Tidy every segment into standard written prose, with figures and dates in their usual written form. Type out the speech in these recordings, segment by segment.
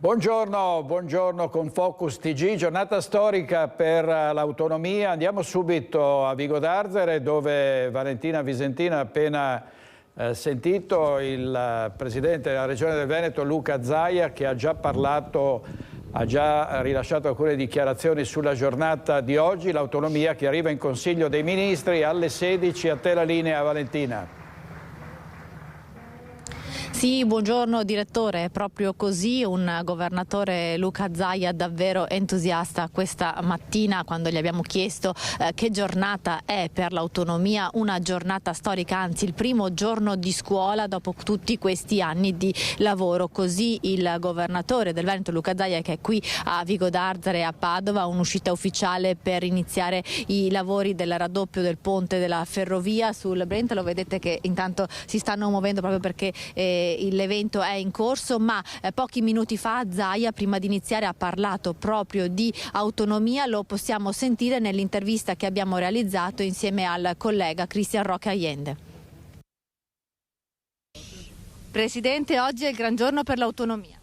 Buongiorno, buongiorno con Focus TG, giornata storica per l'autonomia. Andiamo subito a Vigo d'Arzere dove Valentina Visentina ha appena sentito il Presidente della Regione del Veneto Luca Zaia, che ha già parlato, ha già rilasciato alcune dichiarazioni sulla giornata di oggi, l'autonomia che arriva in Consiglio dei Ministri alle 16. A te la linea, Valentina. Sì, buongiorno direttore, è proprio così, un governatore Luca Zaia davvero entusiasta questa mattina quando gli abbiamo chiesto che giornata è per l'autonomia, una giornata storica, anzi il primo giorno di scuola dopo tutti questi anni di lavoro. Così il governatore del Veneto Luca Zaia, che è qui a Vigo d'Arzere e a Padova, un'uscita ufficiale per iniziare i lavori del raddoppio del ponte della ferrovia sul Brenta. Lo vedete che intanto si stanno muovendo proprio perché l'evento è in corso, ma pochi minuti fa Zaia, prima di iniziare, ha parlato proprio di autonomia. Lo possiamo sentire nell'intervista che abbiamo realizzato insieme al collega Cristian Roque Allende. Presidente, oggi è il gran giorno per l'autonomia.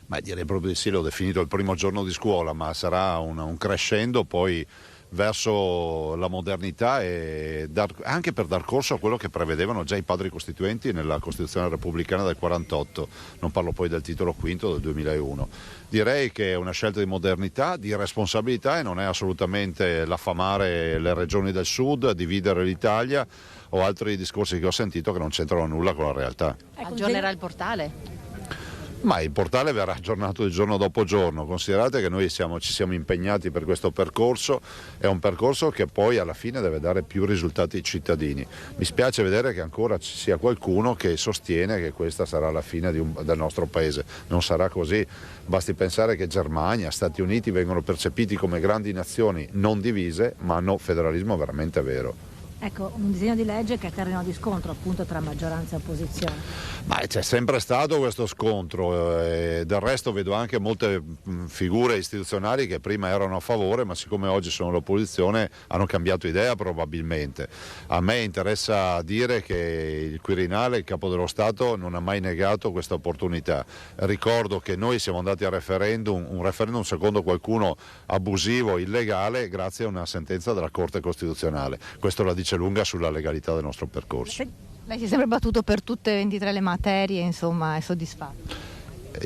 Ma direi proprio di sì, l'ho definito il primo giorno di scuola, ma sarà un crescendo poi verso la modernità e anche per dar corso a quello che prevedevano già i padri costituenti nella Costituzione repubblicana del 48, non parlo poi del titolo quinto del 2001. Direi che è una scelta di modernità, di responsabilità, e non è assolutamente l'affamare le regioni del sud, dividere l'Italia o altri discorsi che ho sentito che non c'entrano nulla con la realtà. Aggiornerà il portale? Ma il portale verrà aggiornato di giorno dopo giorno. Considerate che noi ci siamo impegnati per questo percorso, è un percorso che poi alla fine deve dare più risultati ai cittadini. Mi spiace vedere che ancora ci sia qualcuno che sostiene che questa sarà la fine del nostro paese. Non sarà così, basti pensare che Germania, Stati Uniti vengono percepiti come grandi nazioni non divise, ma hanno federalismo veramente vero. Ecco, un disegno di legge che è terreno di scontro appunto tra maggioranza e opposizione. Ma c'è sempre stato questo scontro, del resto vedo anche molte figure istituzionali che prima erano a favore, ma siccome oggi sono all'opposizione hanno cambiato idea probabilmente. A me interessa dire che il Quirinale, il Capo dello Stato, non ha mai negato questa opportunità. Ricordo che noi siamo andati a referendum, un referendum secondo qualcuno abusivo, illegale, grazie a una sentenza della Corte Costituzionale. Questo la dice lunga sulla legalità del nostro percorso. Lei si è sempre battuto per tutte e 23 le materie, insomma, è soddisfatto?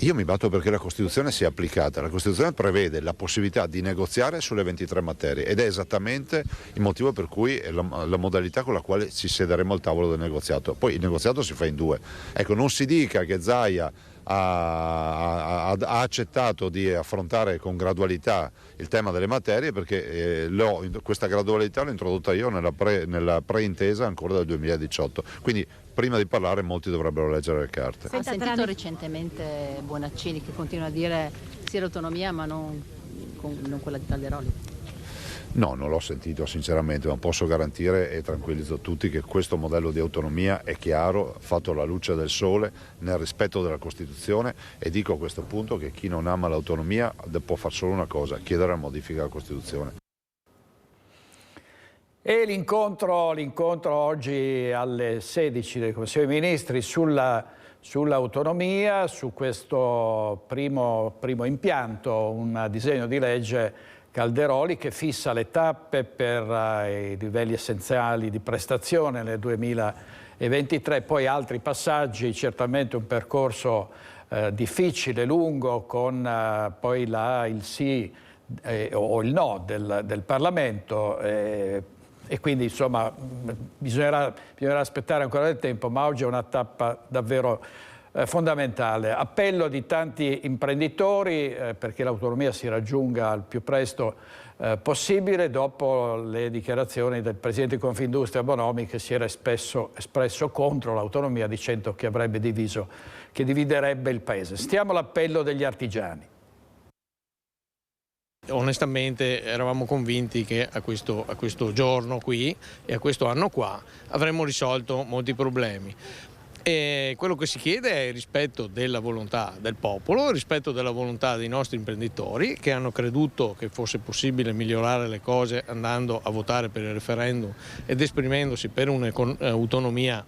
Io mi batto perché la Costituzione sia applicata. La Costituzione prevede la possibilità di negoziare sulle 23 materie ed è esattamente il motivo per cui è la modalità con la quale ci siederemo al tavolo del negoziato. Poi il negoziato si fa in due. Ecco, non si dica che Zaia ha accettato di affrontare con gradualità il tema delle materie, perché questa gradualità l'ho introdotta io nella preintesa ancora del 2018, quindi prima di parlare molti dovrebbero leggere le carte. Ho sentito recentemente Bonaccini che continua a dire sì l'autonomia ma non quella di Calderoli. No, non l'ho sentito sinceramente, ma posso garantire e tranquillizzo tutti che questo modello di autonomia è chiaro, fatto alla luce del sole, nel rispetto della Costituzione, e dico a questo punto che chi non ama l'autonomia può fare solo una cosa: chiedere la modifica della Costituzione. E l'incontro oggi alle 16 del Consiglio dei Ministri sull'autonomia, su questo primo impianto, un disegno di legge Calderoli che fissa le tappe per i livelli essenziali di prestazione nel 2023, poi altri passaggi, certamente un percorso difficile, lungo, con poi il sì o il no del Parlamento. E quindi insomma bisognerà aspettare ancora del tempo, ma oggi è una tappa davvero fondamentale. Appello di tanti imprenditori perché l'autonomia si raggiunga al più presto possibile, dopo le dichiarazioni del Presidente di Confindustria Bonomi, che si era espresso contro l'autonomia, dicendo che che dividerebbe il Paese. Stiamo all'appello degli artigiani. Onestamente eravamo convinti che a questo giorno qui e a questo anno qua avremmo risolto molti problemi. E quello che si chiede è il rispetto della volontà del popolo, il rispetto della volontà dei nostri imprenditori, che hanno creduto che fosse possibile migliorare le cose andando a votare per il referendum ed esprimendosi per un'autonomia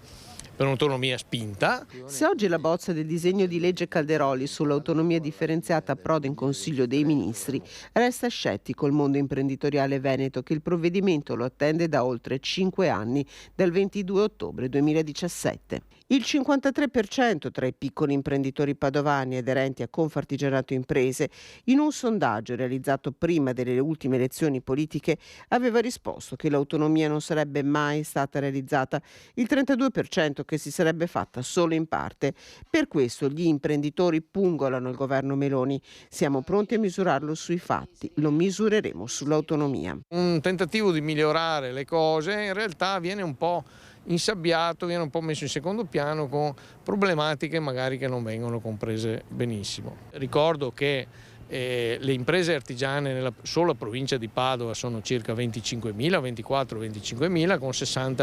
un'autonomia spinta. Se oggi la bozza del disegno di legge Calderoli sull'autonomia differenziata approda in Consiglio dei Ministri, resta scettico il mondo imprenditoriale veneto, che il provvedimento lo attende da oltre 5 anni, dal 22 ottobre 2017. Il 53% tra i piccoli imprenditori padovani aderenti a Confartigianato Imprese, in un sondaggio realizzato prima delle ultime elezioni politiche, aveva risposto che l'autonomia non sarebbe mai stata realizzata, il 32% che si sarebbe fatta solo in parte. Per questo gli imprenditori pungolano il governo Meloni. Siamo pronti a misurarlo sui fatti, lo misureremo sull'autonomia. Un tentativo di migliorare le cose in realtà viene un po' insabbiato, viene un po' messo in secondo piano con problematiche magari che non vengono comprese benissimo. Ricordo che le imprese artigiane nella sola provincia di Padova sono circa 25.000, 24-25.000, con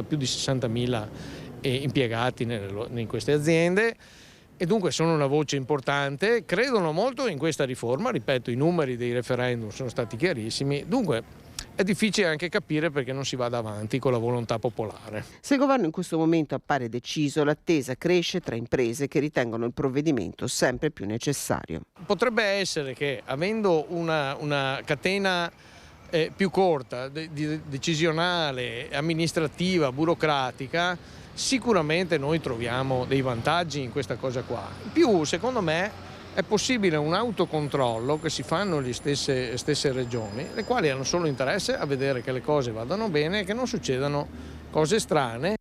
più di 60.000 impiegati in queste aziende, e dunque sono una voce importante, credono molto in questa riforma, ripeto, i numeri dei referendum sono stati chiarissimi, dunque è difficile anche capire perché non si vada avanti con la volontà popolare. Se il governo in questo momento appare deciso, l'attesa cresce tra imprese che ritengono il provvedimento sempre più necessario. Potrebbe essere che, avendo una catena più corta, decisionale, amministrativa, burocratica, sicuramente noi troviamo dei vantaggi in questa cosa qua. In più, secondo me, è possibile un autocontrollo che si fanno le stesse regioni, le quali hanno solo interesse a vedere che le cose vadano bene e che non succedano cose strane.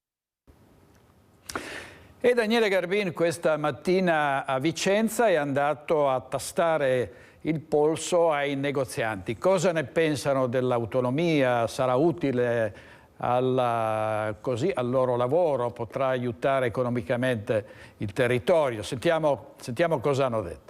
E Daniele Garbin questa mattina a Vicenza è andato a tastare il polso ai negozianti. Cosa ne pensano dell'autonomia? Sarà utile al loro lavoro? Potrà aiutare economicamente il territorio? Sentiamo cosa hanno detto.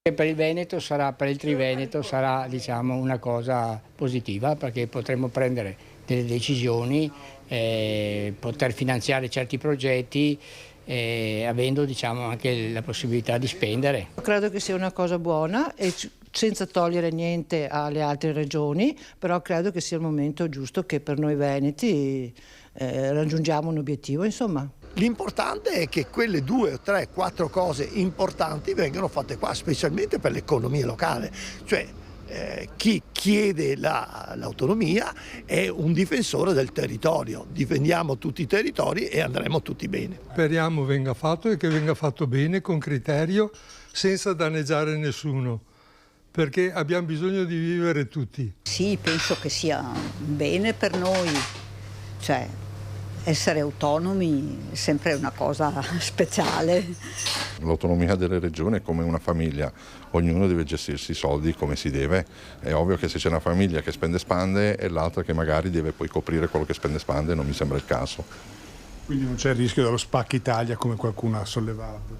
Per il Veneto per il Triveneto sarà, diciamo, una cosa positiva, perché potremo prendere delle decisioni, poter finanziare certi progetti, avendo, diciamo, anche la possibilità di spendere. Credo che sia una cosa buona e senza togliere niente alle altre regioni, però credo che sia il momento giusto che per noi veneti raggiungiamo un obiettivo, insomma. L'importante è che quelle 2, 3, 4 cose importanti vengano fatte qua, specialmente per l'economia locale. Cioè, chi chiede l'autonomia è un difensore del territorio. Difendiamo tutti i territori e andremo tutti bene. Speriamo venga fatto e che venga fatto bene, con criterio, senza danneggiare nessuno, perché abbiamo bisogno di vivere tutti. Sì, penso che sia bene per noi, cioè essere autonomi è sempre una cosa speciale. L'autonomia delle regioni è come una famiglia, ognuno deve gestirsi i soldi come si deve. È ovvio che se c'è una famiglia che spende e l'altra che magari deve poi coprire quello che spende, non mi sembra il caso. Quindi non c'è il rischio dello spacca Italia come qualcuno ha sollevato?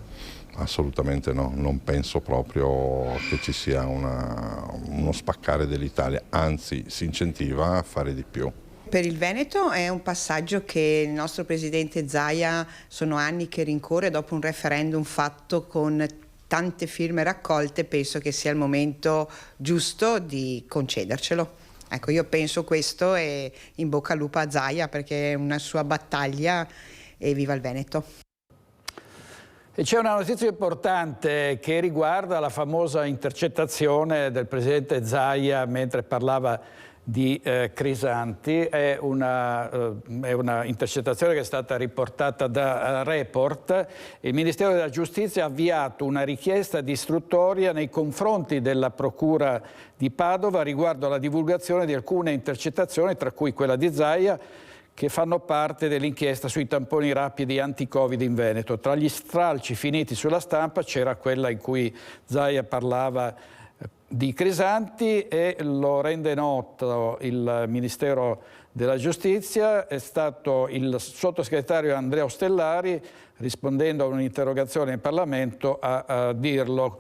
Assolutamente no, non penso proprio che ci sia uno spaccare dell'Italia, anzi si incentiva a fare di più. Per il Veneto è un passaggio che il nostro presidente Zaia sono anni che rincorre dopo un referendum fatto con tante firme raccolte. Penso che sia il momento giusto di concedercelo. Ecco, io penso questo e in bocca al lupo a Zaia, perché è una sua battaglia e viva il Veneto. E c'è una notizia importante che riguarda la famosa intercettazione del presidente Zaia mentre parlava di Crisanti. È una intercettazione che è stata riportata da Report. Il Ministero della Giustizia ha avviato una richiesta di istruttoria nei confronti della Procura di Padova riguardo alla divulgazione di alcune intercettazioni, tra cui quella di Zaia, che fanno parte dell'inchiesta sui tamponi rapidi anti-Covid in Veneto. Tra gli stralci finiti sulla stampa c'era quella in cui Zaia parlava di Crisanti e lo rende noto il Ministero della Giustizia. È stato il sottosegretario Andrea Ostellari, rispondendo a un'interrogazione in Parlamento, a dirlo.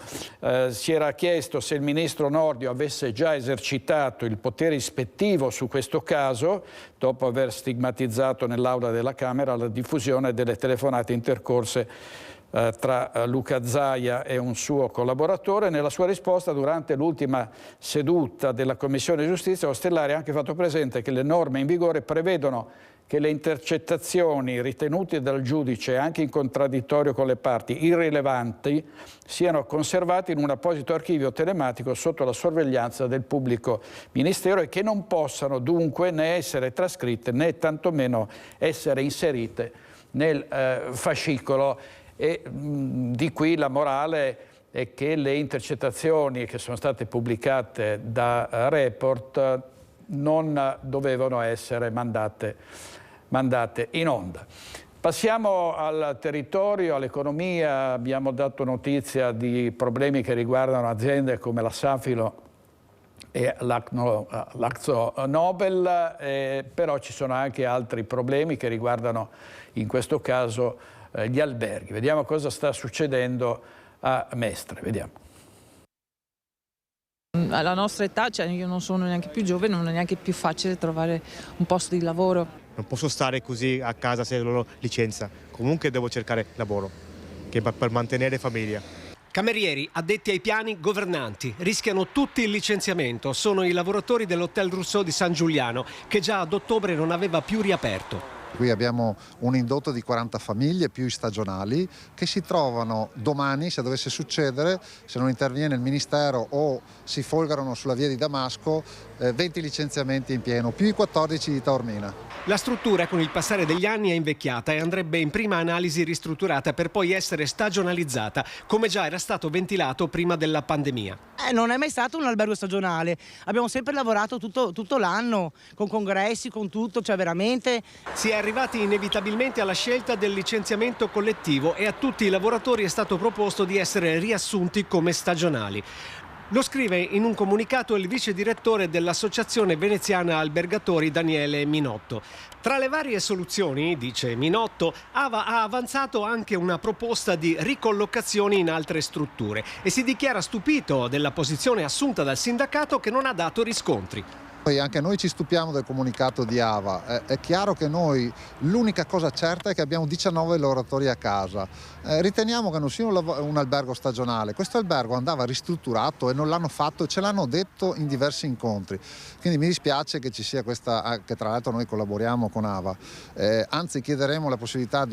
Si era chiesto se il ministro Nordio avesse già esercitato il potere ispettivo su questo caso, dopo aver stigmatizzato nell'aula della Camera la diffusione delle telefonate intercorse tra Luca Zaia e un suo collaboratore. Nella sua risposta durante l'ultima seduta della Commissione Giustizia, Ostellari ha anche fatto presente che le norme in vigore prevedono che le intercettazioni ritenute dal giudice anche in contraddittorio con le parti irrilevanti siano conservate in un apposito archivio telematico sotto la sorveglianza del pubblico ministero e che non possano dunque né essere trascritte né tantomeno essere inserite nel fascicolo. E di qui la morale è che le intercettazioni che sono state pubblicate da Report non dovevano essere mandate in onda. Passiamo al territorio, all'economia. Abbiamo dato notizia di problemi che riguardano aziende come la Safilo e l'Akzo Nobel, però ci sono anche altri problemi che riguardano in questo caso gli alberghi. Vediamo cosa sta succedendo a Mestre. Vediamo. Alla nostra età, cioè io non sono neanche più giovane, non è neanche più facile trovare un posto di lavoro. Non posso stare così a casa se loro licenza. Comunque devo cercare lavoro per mantenere famiglia. Camerieri, addetti ai piani, governanti, rischiano tutti il licenziamento. Sono i lavoratori dell'Hotel Rousseau di San Giuliano, che già ad ottobre non aveva più riaperto. Qui abbiamo un indotto di 40 famiglie più i stagionali che si trovano domani, se dovesse succedere, se non interviene il Ministero o si folgano sulla via di Damasco, 20 licenziamenti in pieno, più i 14 di Taormina. La struttura con il passare degli anni è invecchiata e andrebbe in prima analisi ristrutturata per poi essere stagionalizzata, come già era stato ventilato prima della pandemia. Non è mai stato un albergo stagionale, abbiamo sempre lavorato tutto l'anno, con congressi, con tutto, cioè veramente. Si è arrivati inevitabilmente alla scelta del licenziamento collettivo e a tutti i lavoratori è stato proposto di essere riassunti come stagionali. Lo scrive in un comunicato il vice direttore dell'Associazione Veneziana Albergatori Daniele Minotto. Tra le varie soluzioni, dice Minotto, AVA ha avanzato anche una proposta di ricollocazioni in altre strutture e si dichiara stupito della posizione assunta dal sindacato che non ha dato riscontri. Poi anche noi ci stupiamo del comunicato di AVA, è chiaro che noi l'unica cosa certa è che abbiamo 19 lavoratori a casa, riteniamo che non sia un albergo stagionale, questo albergo andava ristrutturato e non l'hanno fatto e ce l'hanno detto in diversi incontri, quindi mi dispiace che ci sia questa, che tra l'altro noi collaboriamo con AVA, anzi chiederemo la possibilità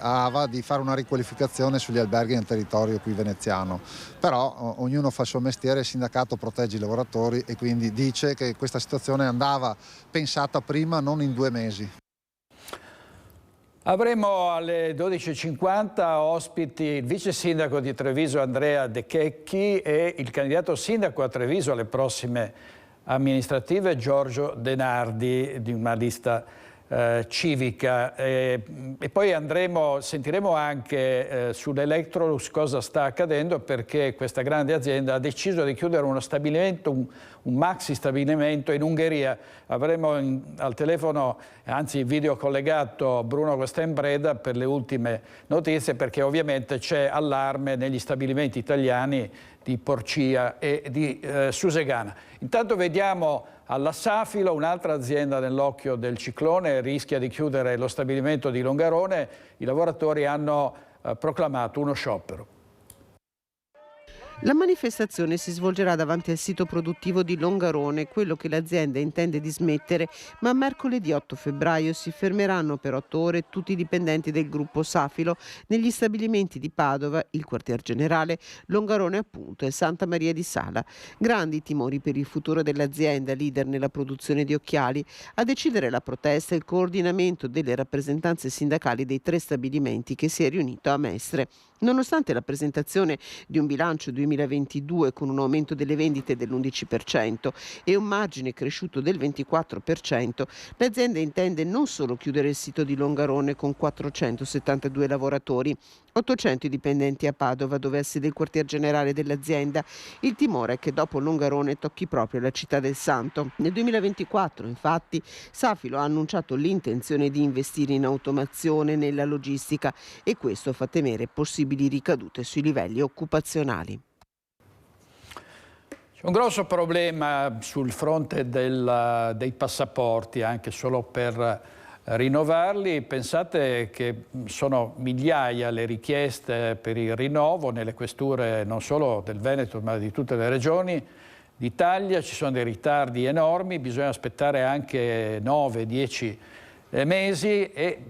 a AVA di fare una riqualificazione sugli alberghi nel territorio qui veneziano, però ognuno fa il suo mestiere, il sindacato protegge i lavoratori e quindi dice che questa situazione andava pensata prima, non in 2 mesi. Avremo alle 12.50 ospiti il vice sindaco di Treviso Andrea De Checchi e il candidato sindaco a Treviso alle prossime amministrative Giorgio Denardi di una lista civica e poi sentiremo anche sull'Electrolux cosa sta accadendo, perché questa grande azienda ha deciso di chiudere uno stabilimento, un maxi stabilimento in Ungheria. Avremo al telefono, anzi in video collegato, Bruno Costenbreda per le ultime notizie, perché ovviamente c'è allarme negli stabilimenti italiani di Porcia e di Susegana. Intanto vediamo alla Safilo, un'altra azienda nell'occhio del ciclone, rischia di chiudere lo stabilimento di Longarone. I lavoratori hanno proclamato uno sciopero. La manifestazione si svolgerà davanti al sito produttivo di Longarone, quello che l'azienda intende dismettere, ma mercoledì 8 febbraio si fermeranno per 8 ore tutti i dipendenti del gruppo Safilo negli stabilimenti di Padova, il quartier generale, Longarone appunto e Santa Maria di Sala. Grandi timori per il futuro dell'azienda, leader nella produzione di occhiali. A decidere la protesta il coordinamento delle rappresentanze sindacali dei 3 stabilimenti che si è riunito a Mestre. Nonostante la presentazione di un bilancio 2022 con un aumento delle vendite dell'11% e un margine cresciuto del 24%, l'azienda intende non solo chiudere il sito di Longarone con 472 lavoratori, 800 dipendenti a Padova, dove ha sede il quartier generale dell'azienda. Il timore è che dopo Longarone tocchi proprio la città del Santo. Nel 2024, infatti, Safilo ha annunciato l'intenzione di investire in automazione nella logistica e questo fa temere possibili ricadute sui livelli occupazionali. C'è un grosso problema sul fronte dei passaporti, anche solo per rinnovarli. Pensate che sono migliaia le richieste per il rinnovo nelle questure non solo del Veneto ma di tutte le regioni d'Italia. Ci sono dei ritardi enormi, bisogna aspettare anche 9-10 mesi e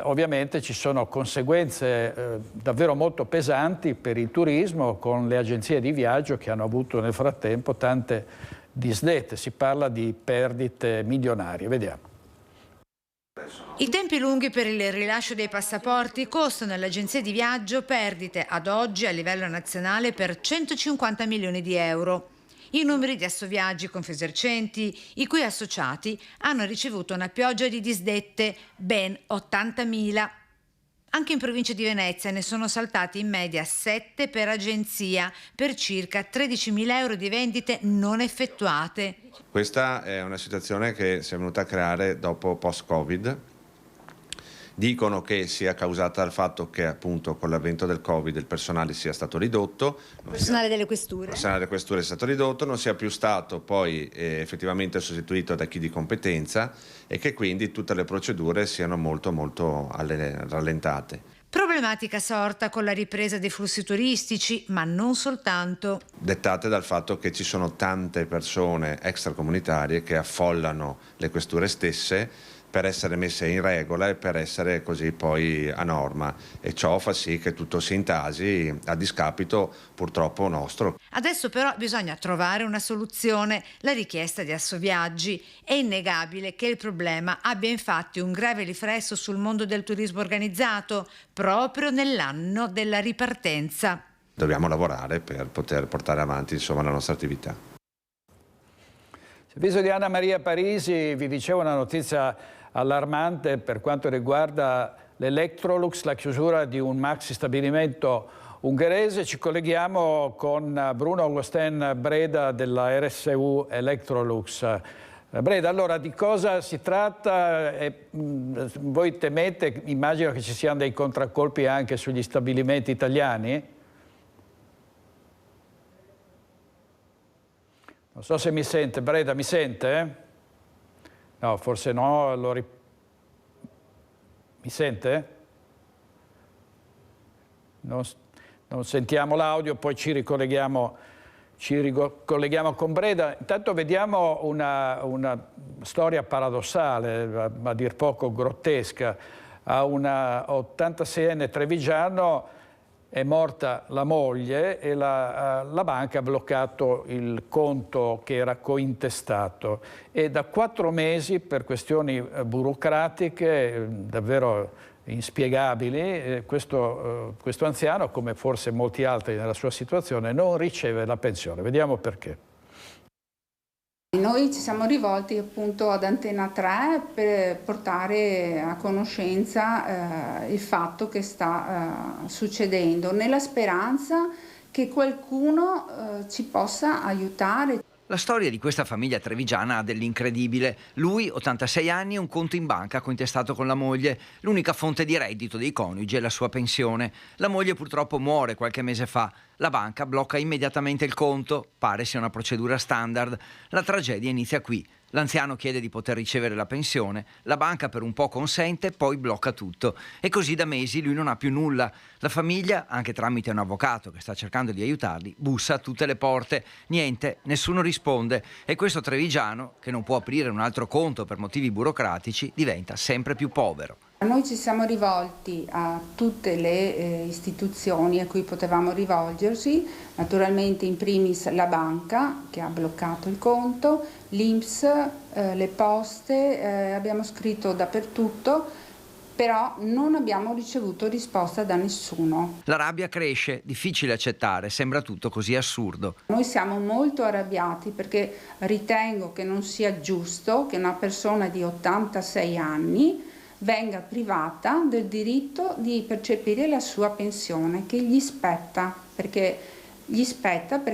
ovviamente ci sono conseguenze davvero molto pesanti per il turismo, con le agenzie di viaggio che hanno avuto nel frattempo tante disdette. Si parla di perdite milionarie. Vediamo. I tempi lunghi per il rilascio dei passaporti costano alle agenzie di viaggio perdite ad oggi a livello nazionale per 150 milioni di euro. I numeri di Assoviaggi Confesercenti, i cui associati hanno ricevuto una pioggia di disdette, ben 80.000. Anche in provincia di Venezia ne sono saltati in media 7 per agenzia, per circa 13.000 euro di vendite non effettuate. Questa è una situazione che si è venuta a creare dopo post-Covid. Dicono che sia causata dal fatto che appunto con l'avvento del Covid il personale sia stato ridotto. Il personale delle questure. Il personale delle questure è stato ridotto, non sia più stato poi effettivamente sostituito da chi di competenza e che quindi tutte le procedure siano molto rallentate. Problematica sorta con la ripresa dei flussi turistici, ma non soltanto. Dettate dal fatto che ci sono tante persone extracomunitarie che affollano le questure stesse per essere messe in regola e per essere così poi a norma, e ciò fa sì che tutto si intasi a discapito purtroppo nostro. Adesso però bisogna trovare una soluzione, la richiesta di Assoviaggi. È innegabile che il problema abbia infatti un grave riflesso sul mondo del turismo organizzato, proprio nell'anno della ripartenza. Dobbiamo lavorare per poter portare avanti la nostra attività. Servizio di Anna Maria Parisi, vi dicevo una notizia allarmante per quanto riguarda l'Electrolux, la chiusura di un maxi stabilimento ungherese. Ci colleghiamo con Bruno Gosten Breda della RSU Electrolux. Breda, allora di cosa si tratta? Voi temete, immagino che ci siano dei contraccolpi anche sugli stabilimenti italiani? Non so se mi sente. Breda, mi sente? No, forse no. Mi sente? Non sentiamo l'audio, poi ci ricolleghiamo con Breda. Intanto vediamo una storia paradossale, a dir poco grottesca. A una 86enne trevigiano è morta la moglie e la banca ha bloccato il conto che era cointestato e da 4 mesi per questioni burocratiche davvero inspiegabili questo anziano, come forse molti altri nella sua situazione, non riceve la pensione. Vediamo perché. Noi ci siamo rivolti appunto ad Antena 3 per portare a conoscenza il fatto che sta succedendo, nella speranza che qualcuno ci possa aiutare. La storia di questa famiglia trevigiana ha dell'incredibile. Lui, 86 anni, un conto in banca cointestato con la moglie. L'unica fonte di reddito dei coniugi è la sua pensione. La moglie purtroppo muore qualche mese fa. La banca blocca immediatamente il conto. Pare sia una procedura standard. La tragedia inizia qui. L'anziano chiede di poter ricevere la pensione, la banca per un po' consente, poi blocca tutto. E così da mesi lui non ha più nulla. La famiglia, anche tramite un avvocato che sta cercando di aiutarli, bussa a tutte le porte. Niente, nessuno risponde. E questo trevigiano, che non può aprire un altro conto per motivi burocratici, diventa sempre più povero. Noi ci siamo rivolti a tutte le istituzioni a cui potevamo rivolgersi, naturalmente in primis la banca che ha bloccato il conto, l'INPS, le poste, abbiamo scritto dappertutto, però non abbiamo ricevuto risposta da nessuno. La rabbia cresce, difficile accettare, sembra tutto così assurdo. Noi siamo molto arrabbiati perché ritengo che non sia giusto che una persona di 86 anni venga privata del diritto di percepire la sua pensione che gli spetta perché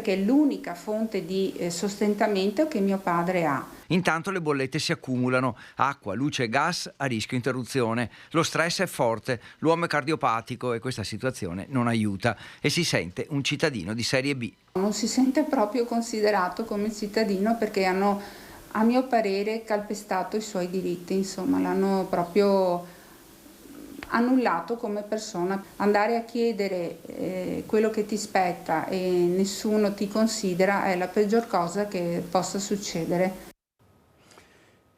è l'unica fonte di sostentamento che mio padre ha. Intanto le bollette si accumulano, acqua, luce e gas a rischio interruzione. Lo stress è forte, l'uomo è cardiopatico e questa situazione non aiuta e si sente un cittadino di serie B. Non si sente proprio considerato come cittadino perché hanno a mio parere calpestato i suoi diritti, insomma l'hanno proprio annullato come persona. Andare a chiedere quello che ti spetta e nessuno ti considera è la peggior cosa che possa succedere.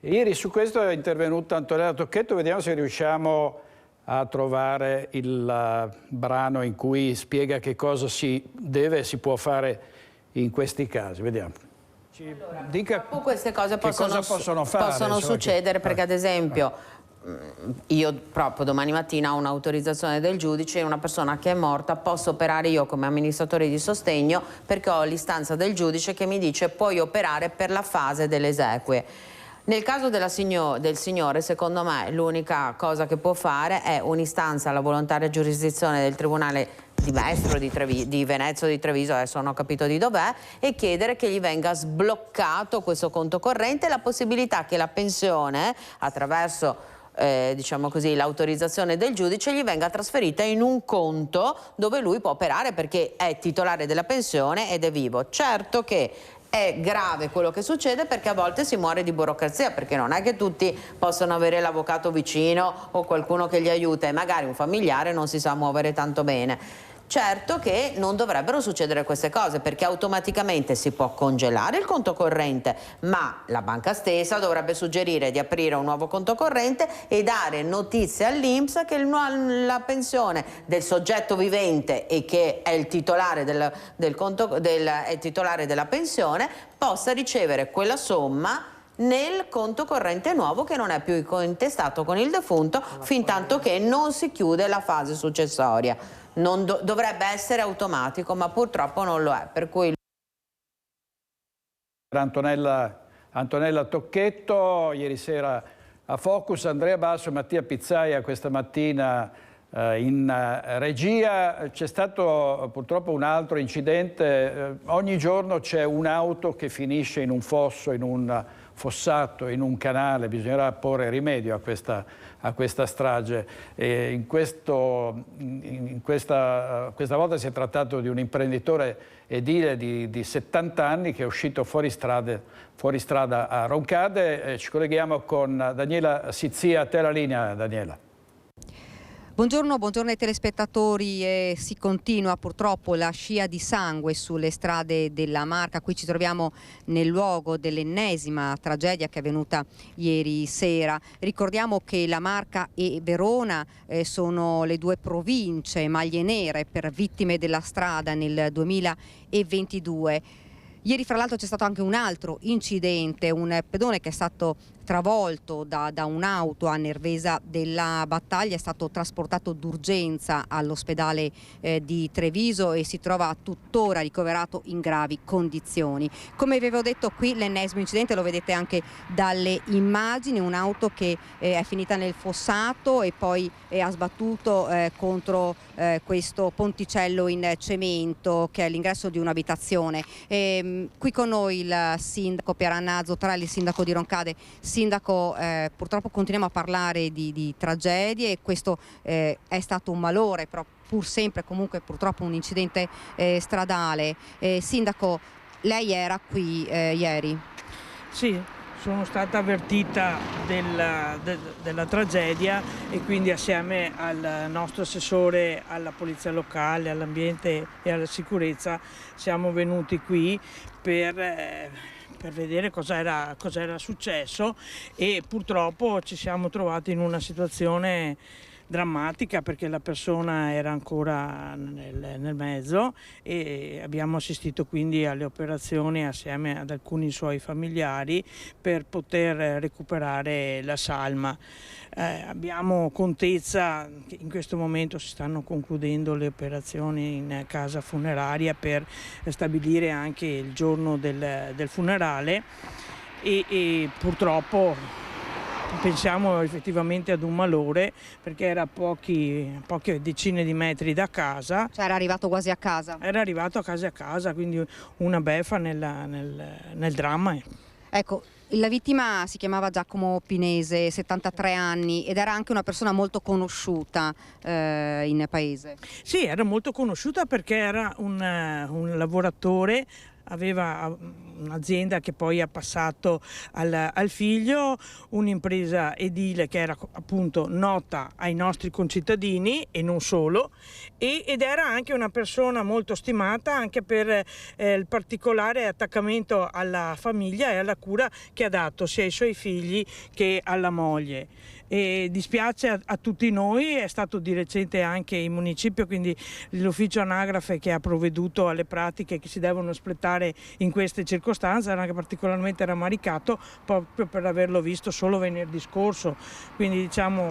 Ieri su questo è intervenuta Antonella Tocchetto, vediamo se riusciamo a trovare il brano in cui spiega che cosa si deve e si può fare in questi casi. Vediamo. Dica queste cose possono fare, possono succedere perché ad esempio io proprio domani mattina ho un'autorizzazione del giudice, una persona che è morta, posso operare io come amministratore di sostegno perché ho l'istanza del giudice che mi dice puoi operare per la fase delle esequie. Nel caso del signore, secondo me, l'unica cosa che può fare è un'istanza alla volontaria giurisdizione del Tribunale di Mestre, di Venezia o di Treviso, adesso non ho capito di dov'è, e chiedere che gli venga sbloccato questo conto corrente e la possibilità che la pensione, attraverso diciamo così, l'autorizzazione del giudice, gli venga trasferita in un conto dove lui può operare perché è titolare della pensione ed è vivo. Certo che è grave quello che succede perché a volte si muore di burocrazia, perché non è che tutti possono avere l'avvocato vicino o qualcuno che gli aiuta e magari un familiare non si sa muovere tanto bene. Certo che non dovrebbero succedere queste cose perché automaticamente si può congelare il conto corrente, ma la banca stessa dovrebbe suggerire di aprire un nuovo conto corrente e dare notizie all'INPS che la pensione del soggetto vivente e che è il titolare è titolare della pensione possa ricevere quella somma nel conto corrente nuovo che non è più intestato con il defunto fin tanto che non si chiude la fase successoria. Dovrebbe essere automatico, ma purtroppo non lo è. Per cui Antonella Tocchetto, ieri sera a Focus, Andrea Basso e Mattia Pizzaia questa mattina in regia. C'è stato purtroppo un altro incidente, ogni giorno c'è un'auto che finisce in un fosso, in un fossato, in un canale, bisognerà porre rimedio a questa strage. E questa volta si è trattato di un imprenditore edile di 70 anni che è uscito fuori strada a Roncade. Ci colleghiamo con Daniela Sizzia. A te la linea, Daniela. Buongiorno ai telespettatori. Si continua purtroppo la scia di sangue sulle strade della Marca. Qui ci troviamo nel luogo dell'ennesima tragedia che è avvenuta ieri sera. Ricordiamo che la Marca e Verona sono le due province maglie nere per vittime della strada nel 2022. Ieri fra l'altro c'è stato anche un altro incidente, un pedone che è stato travolto da un'auto a Nervesa della Battaglia, è stato trasportato d'urgenza all'ospedale di Treviso e si trova tuttora ricoverato in gravi condizioni. Come vi avevo detto, qui l'ennesimo incidente, lo vedete anche dalle immagini, un'auto che è finita nel fossato e poi ha sbattuto contro questo ponticello in cemento che è all'ingresso di un'abitazione. Qui con noi il sindaco Pierannazzo Torelli, il sindaco di Roncade. Sindaco, purtroppo continuiamo a parlare di tragedie, questo è stato un malore, però pur sempre comunque purtroppo un incidente stradale. Sindaco, lei era qui ieri? Sì, sono stata avvertita della tragedia e quindi assieme al nostro assessore alla polizia locale, all'ambiente e alla sicurezza siamo venuti qui per vedere cosa era successo e purtroppo ci siamo trovati in una situazione drammatica perché la persona era ancora nel mezzo e abbiamo assistito quindi alle operazioni assieme ad alcuni suoi familiari per poter recuperare la salma. Abbiamo contezza che in questo momento si stanno concludendo le operazioni in casa funeraria per stabilire anche il giorno del funerale e purtroppo pensiamo effettivamente ad un malore perché era a poche decine di metri da casa. Cioè era arrivato quasi a casa? Era arrivato quasi a casa, quindi una beffa nel dramma. Ecco, la vittima si chiamava Giacomo Pinese, 73 anni, ed era anche una persona molto conosciuta in paese. Sì, era molto conosciuta perché era un lavoratore aveva un'azienda che poi ha passato al figlio, un'impresa edile che era appunto nota ai nostri concittadini e non solo, ed era anche una persona molto stimata anche per il particolare attaccamento alla famiglia e alla cura che ha dato sia ai suoi figli che alla moglie. E dispiace a tutti noi, è stato di recente anche il municipio, quindi l'ufficio anagrafe che ha provveduto alle pratiche che si devono espletare in queste circostanze, era anche particolarmente rammaricato proprio per averlo visto solo venerdì scorso, quindi diciamo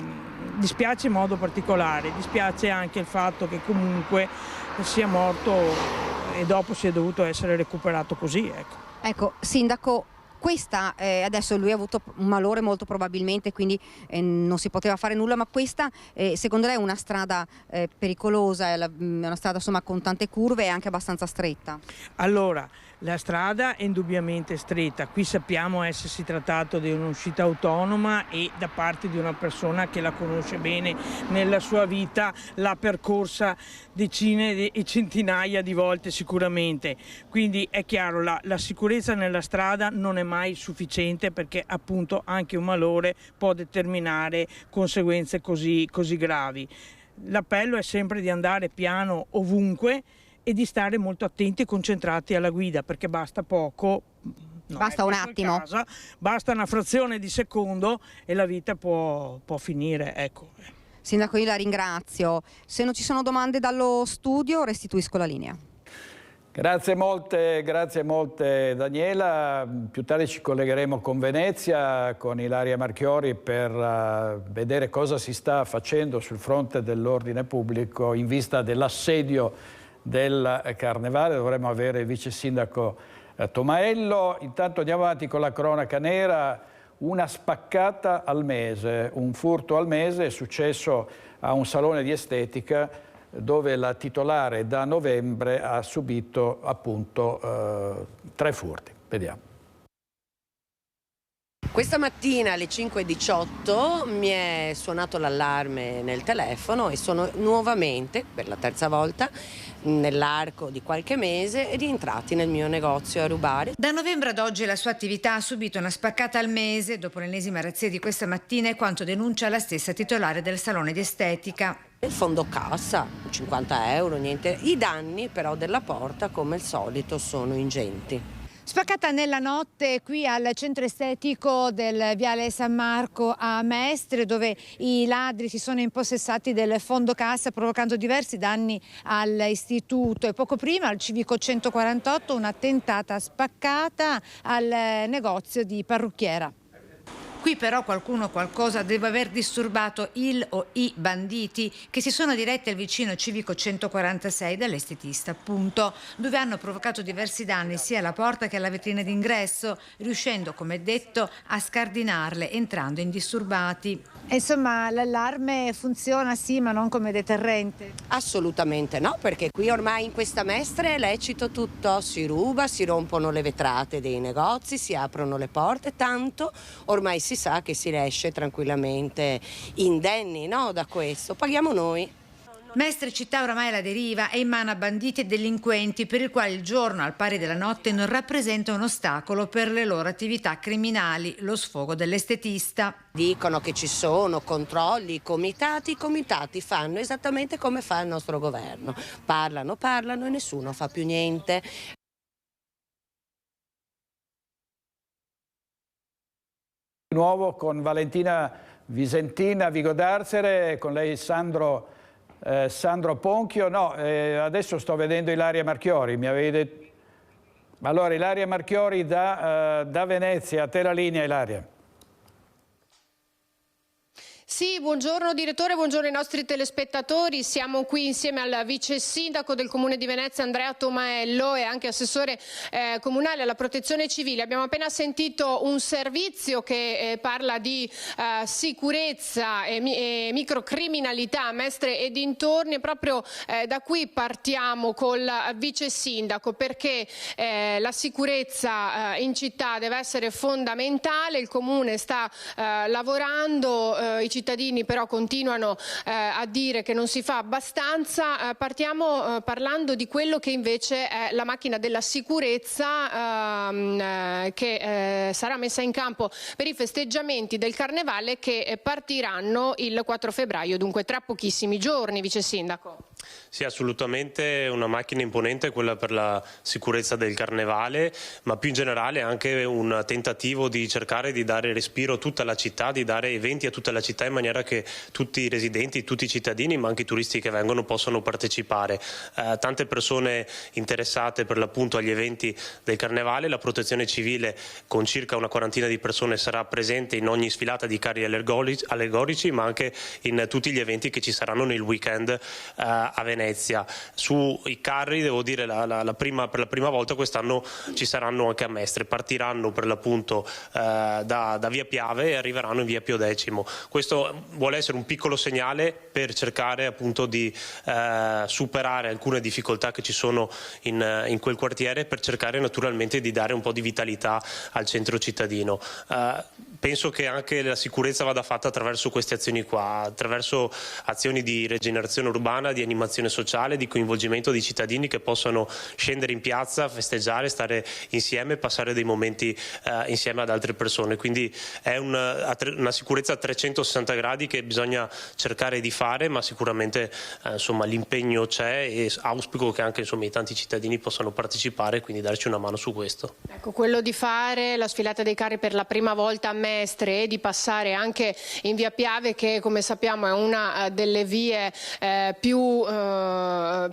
dispiace in modo particolare, dispiace anche il fatto che comunque sia morto e dopo sia dovuto essere recuperato così. Ecco, Sindaco, questa, adesso lui ha avuto un malore molto probabilmente, quindi non si poteva fare nulla, ma questa secondo lei è una strada pericolosa, è una strada insomma con tante curve e anche abbastanza stretta? Allora, la strada è indubbiamente stretta, qui sappiamo essersi trattato di un'uscita autonoma e da parte di una persona che la conosce bene nella sua vita, l'ha percorsa decine e centinaia di volte sicuramente, quindi è chiaro la sicurezza nella strada non è mai sufficiente perché appunto anche un malore può determinare conseguenze così gravi. L'appello è sempre di andare piano ovunque e di stare molto attenti e concentrati alla guida, perché basta poco, basta un attimo, casa, basta una frazione di secondo e la vita può finire, ecco. Sindaco, io la ringrazio. Se non ci sono domande dallo studio restituisco la linea. Grazie molte Daniela, più tardi ci collegheremo con Venezia, con Ilaria Marchiori per vedere cosa si sta facendo sul fronte dell'ordine pubblico in vista dell'assedio del Carnevale. Dovremmo avere il vice sindaco Tomaello. Intanto andiamo avanti con la cronaca nera. Una spaccata al mese, un furto al mese è successo a un salone di estetica dove la titolare da novembre ha subito appunto 3 furti. Vediamo. Questa mattina alle 5:18 mi è suonato l'allarme nel telefono e sono nuovamente, per la terza volta, nell'arco di qualche mese, rientrati nel mio negozio a rubare. Da novembre ad oggi la sua attività ha subito una spaccata al mese dopo l'ennesima razzia di questa mattina e quanto denuncia la stessa titolare del salone di estetica. Il fondo cassa, 50 euro, niente. I danni però della porta, come al solito, sono ingenti. Spaccata nella notte qui al centro estetico del Viale San Marco a Mestre, dove i ladri si sono impossessati del fondo cassa provocando diversi danni all'istituto, e poco prima al Civico 148 una tentata spaccata al negozio di parrucchiera. Qui però qualcuno o qualcosa deve aver disturbato il o i banditi che si sono diretti al vicino Civico 146 dall'estetista, appunto, dove hanno provocato diversi danni sia alla porta che alla vetrina d'ingresso, riuscendo, come detto, a scardinarle entrando indisturbati. Insomma, l'allarme funziona sì, ma non come deterrente? Assolutamente no, perché qui ormai in questa Mestre è lecito tutto, si ruba, si rompono le vetrate dei negozi, si aprono le porte, tanto ormai si sa che si esce tranquillamente indenni, no, da questo, paghiamo noi. Mestre città oramai alla deriva è in mano a banditi e delinquenti per il quale il giorno al pari della notte non rappresenta un ostacolo per le loro attività criminali, lo sfogo dell'estetista. Dicono che ci sono controlli, i comitati fanno esattamente come fa il nostro governo, parlano e nessuno fa più niente. Di nuovo con Valentina Visentina, Vigo d'Arzere, con lei Sandro Ponchio. No, adesso sto vedendo Ilaria Marchiori, mi avevi detto. Allora Ilaria Marchiori da Venezia, a te la linea Ilaria. Sì, buongiorno direttore, buongiorno ai nostri telespettatori. Siamo qui insieme al vice sindaco del Comune di Venezia Andrea Tomaello e anche assessore comunale alla protezione civile. Abbiamo appena sentito un servizio che parla di sicurezza e microcriminalità a Mestre e dintorni, e proprio da qui partiamo col vice sindaco, perché la sicurezza in città deve essere fondamentale. Il Comune sta lavorando, i cittadini cittadini però continuano a dire che non si fa abbastanza. Partiamo parlando di quello che invece è la macchina della sicurezza che sarà messa in campo per i festeggiamenti del Carnevale che partiranno il 4 febbraio, dunque tra pochissimi giorni, Vice Sindaco. Sì, assolutamente una macchina imponente quella per la sicurezza del Carnevale, ma più in generale anche un tentativo di cercare di dare respiro a tutta la città, di dare eventi a tutta la città in maniera che tutti i residenti, tutti i cittadini, ma anche i turisti che vengono possano partecipare. Tante persone interessate per l'appunto agli eventi del Carnevale, la Protezione Civile con circa una quarantina di persone sarà presente in ogni sfilata di carri allegorici, ma anche in tutti gli eventi che ci saranno nel weekend a Venezia. Sui carri devo dire per la prima volta quest'anno ci saranno anche a Mestre, partiranno per l'appunto da via Piave e arriveranno in via Pio X. Questo vuole essere un piccolo segnale per cercare appunto di superare alcune difficoltà che ci sono in quel quartiere, per cercare naturalmente di dare un po' di vitalità al centro cittadino. Penso che anche la sicurezza vada fatta attraverso queste azioni qua, attraverso azioni di rigenerazione urbana, di animazione sociale, di coinvolgimento di cittadini che possano scendere in piazza, festeggiare, stare insieme, passare dei momenti insieme ad altre persone. Quindi è una sicurezza a 360 gradi che bisogna cercare di fare, ma sicuramente insomma, l'impegno c'è e auspico che anche insomma, i tanti cittadini possano partecipare e quindi darci una mano su questo. Ecco, quello di fare la sfilata dei carri per la prima volta a Mestre e di passare anche in via Piave, che come sappiamo è una delle vie più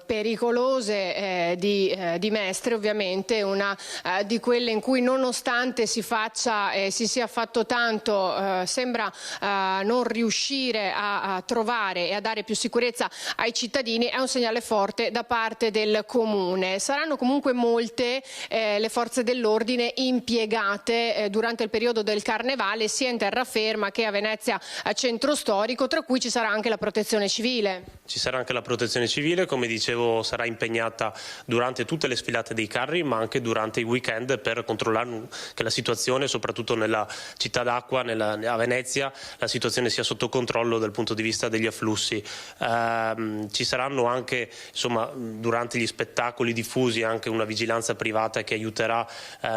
pericolose di Mestre, ovviamente una di quelle in cui nonostante si faccia si sia fatto tanto sembra non riuscire a trovare e a dare più sicurezza ai cittadini. È un segnale forte da parte del Comune. Saranno comunque molte le forze dell'ordine impiegate durante il periodo del Carnevale sia in terraferma che a Venezia a centro storico, tra cui ci sarà anche la Protezione Civile. Ci sarà anche la Protezione Civile, come dicevo sarà impegnata durante tutte le sfilate dei carri, ma anche durante i weekend per controllare che la situazione, soprattutto nella città d'acqua, a Venezia, la situazione sia sotto controllo dal punto di vista degli afflussi. Ci saranno anche insomma, durante gli spettacoli diffusi anche una vigilanza privata che aiuterà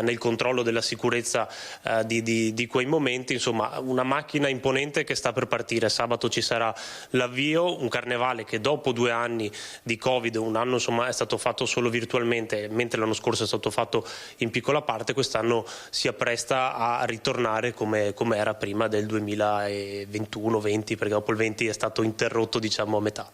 nel controllo della sicurezza di quei momenti. Insomma, una macchina imponente che sta per partire. Sabato ci sarà l'avvio, un carnevale che dopo 2 anni di Covid, un anno insomma, è stato fatto solo virtualmente, mentre l'anno scorso è stato fatto in piccola parte, quest'anno si appresta a ritornare come era prima del 2021-20, perché dopo il 20 è stato interrotto diciamo a metà.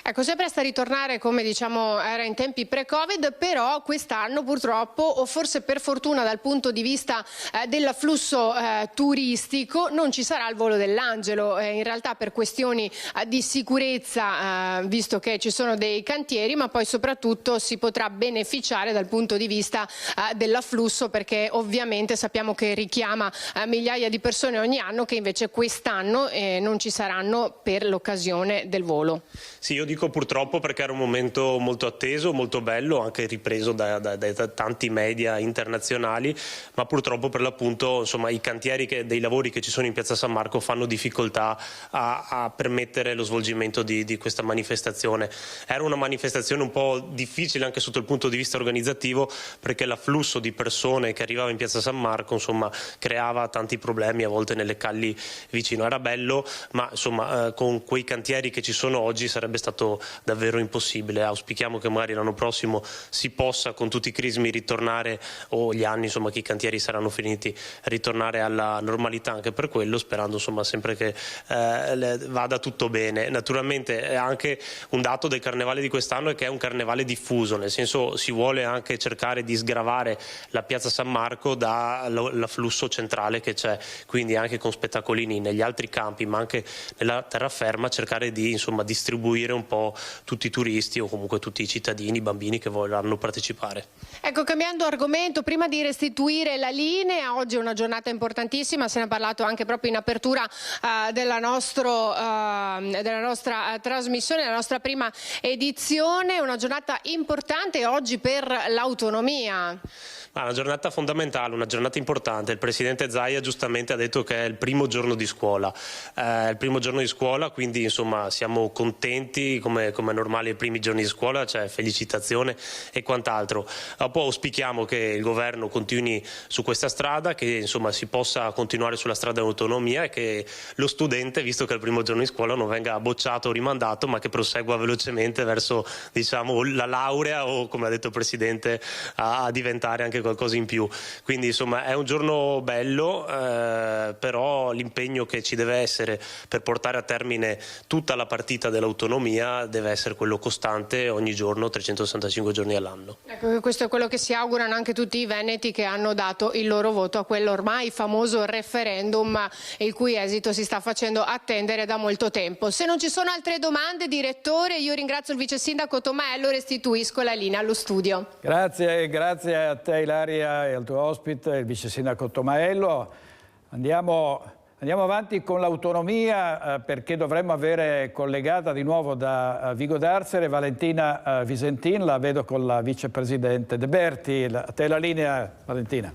Ecco, si presta a ritornare come diciamo era in tempi pre-Covid, però quest'anno purtroppo, o forse per fortuna dal punto di vista dell'afflusso turistico, non ci sarà il volo dell'Angelo, in realtà per questioni di sicurezza, visto che ci sono dei cantieri, ma poi soprattutto si potrà beneficiare dal punto di vista dell'afflusso, perché ovviamente sappiamo che richiama migliaia di persone ogni anno, che invece quest'anno non ci saranno per l'occasione del volo. Sì, io dico purtroppo perché era un momento molto atteso, molto bello, anche ripreso da tanti media internazionali, ma purtroppo per l'appunto insomma, i cantieri dei lavori che ci sono in Piazza San Marco fanno difficoltà a permettere lo svolgimento di questa manifestazione. Era una manifestazione un po' difficile anche sotto il punto di vista organizzativo, perché l'afflusso di persone che arrivava in Piazza San Marco insomma, creava tanti problemi a volte nelle calli vicino. Era bello, ma insomma, con quei cantieri che ci sono oggi sarebbe stato davvero impossibile. Auspichiamo che magari l'anno prossimo si possa con tutti i crismi ritornare, o gli anni insomma che i cantieri saranno finiti, ritornare alla normalità anche per quello, sperando insomma sempre che vada tutto bene. Naturalmente è anche un dato del carnevale di quest'anno è che è un carnevale diffuso, nel senso si vuole anche cercare di sgravare la Piazza San Marco dall'afflusso centrale che c'è, quindi anche con spettacolini negli altri campi ma anche nella terraferma cercare di insomma distribuire un po' tutti i turisti o comunque tutti i cittadini, i bambini che vorranno partecipare. Ecco, cambiando argomento, prima di restituire la linea, oggi è una giornata importantissima, se ne è parlato anche proprio in apertura della nostra trasmissione, della nostra prima edizione, una giornata importante oggi per l'autonomia. Una giornata fondamentale, una giornata importante. Il presidente Zaia giustamente ha detto che è il primo giorno di scuola, quindi insomma siamo contenti, come è normale i primi giorni di scuola, c'è felicitazione e quant'altro. Poi auspichiamo che il governo continui su questa strada, che insomma si possa continuare sulla strada dell'autonomia e che lo studente, visto che è il primo giorno di scuola, non venga bocciato o rimandato, ma che prosegua velocemente verso, diciamo, la laurea o, come ha detto il presidente, a diventare anche qualcosa in più. Quindi insomma è un giorno bello, però l'impegno che ci deve essere per portare a termine tutta la partita dell'autonomia deve essere quello costante ogni giorno, 365 giorni all'anno. Ecco, questo è quello che si augurano anche tutti i veneti che hanno dato il loro voto a quello ormai famoso referendum, il cui esito si sta facendo attendere da molto tempo. Se non ci sono altre domande, direttore, io ringrazio il vice sindaco Tomaello, restituisco la linea allo studio. Grazie a te Ilaria e al tuo ospite, il vice sindaco Tomaello. Andiamo avanti con l'autonomia perché dovremmo avere collegata di nuovo da Vigo d'Arzere Valentina Visentin, la vedo con la vicepresidente De Berti. A te la linea, Valentina.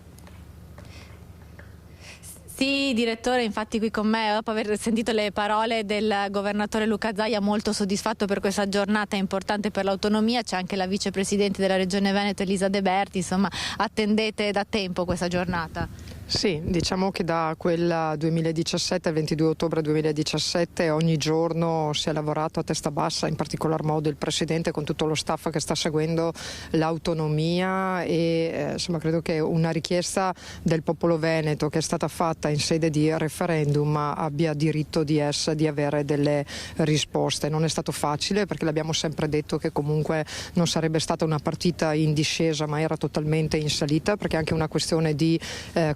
Sì, direttore, infatti qui con me, dopo aver sentito le parole del governatore Luca Zaia, molto soddisfatto per questa giornata importante per l'autonomia, c'è anche la vicepresidente della Regione Veneto Elisa De Berti, insomma attendete da tempo questa giornata? Sì, diciamo che da quel 2017 al 22 ottobre 2017 ogni giorno si è lavorato a testa bassa, in particolar modo il Presidente con tutto lo staff che sta seguendo l'autonomia e insomma credo che una richiesta del popolo veneto che è stata fatta in sede di referendum abbia diritto di avere delle risposte. Non è stato facile perché l'abbiamo sempre detto che comunque non sarebbe stata una partita in discesa ma era totalmente in salita, perché è anche una questione di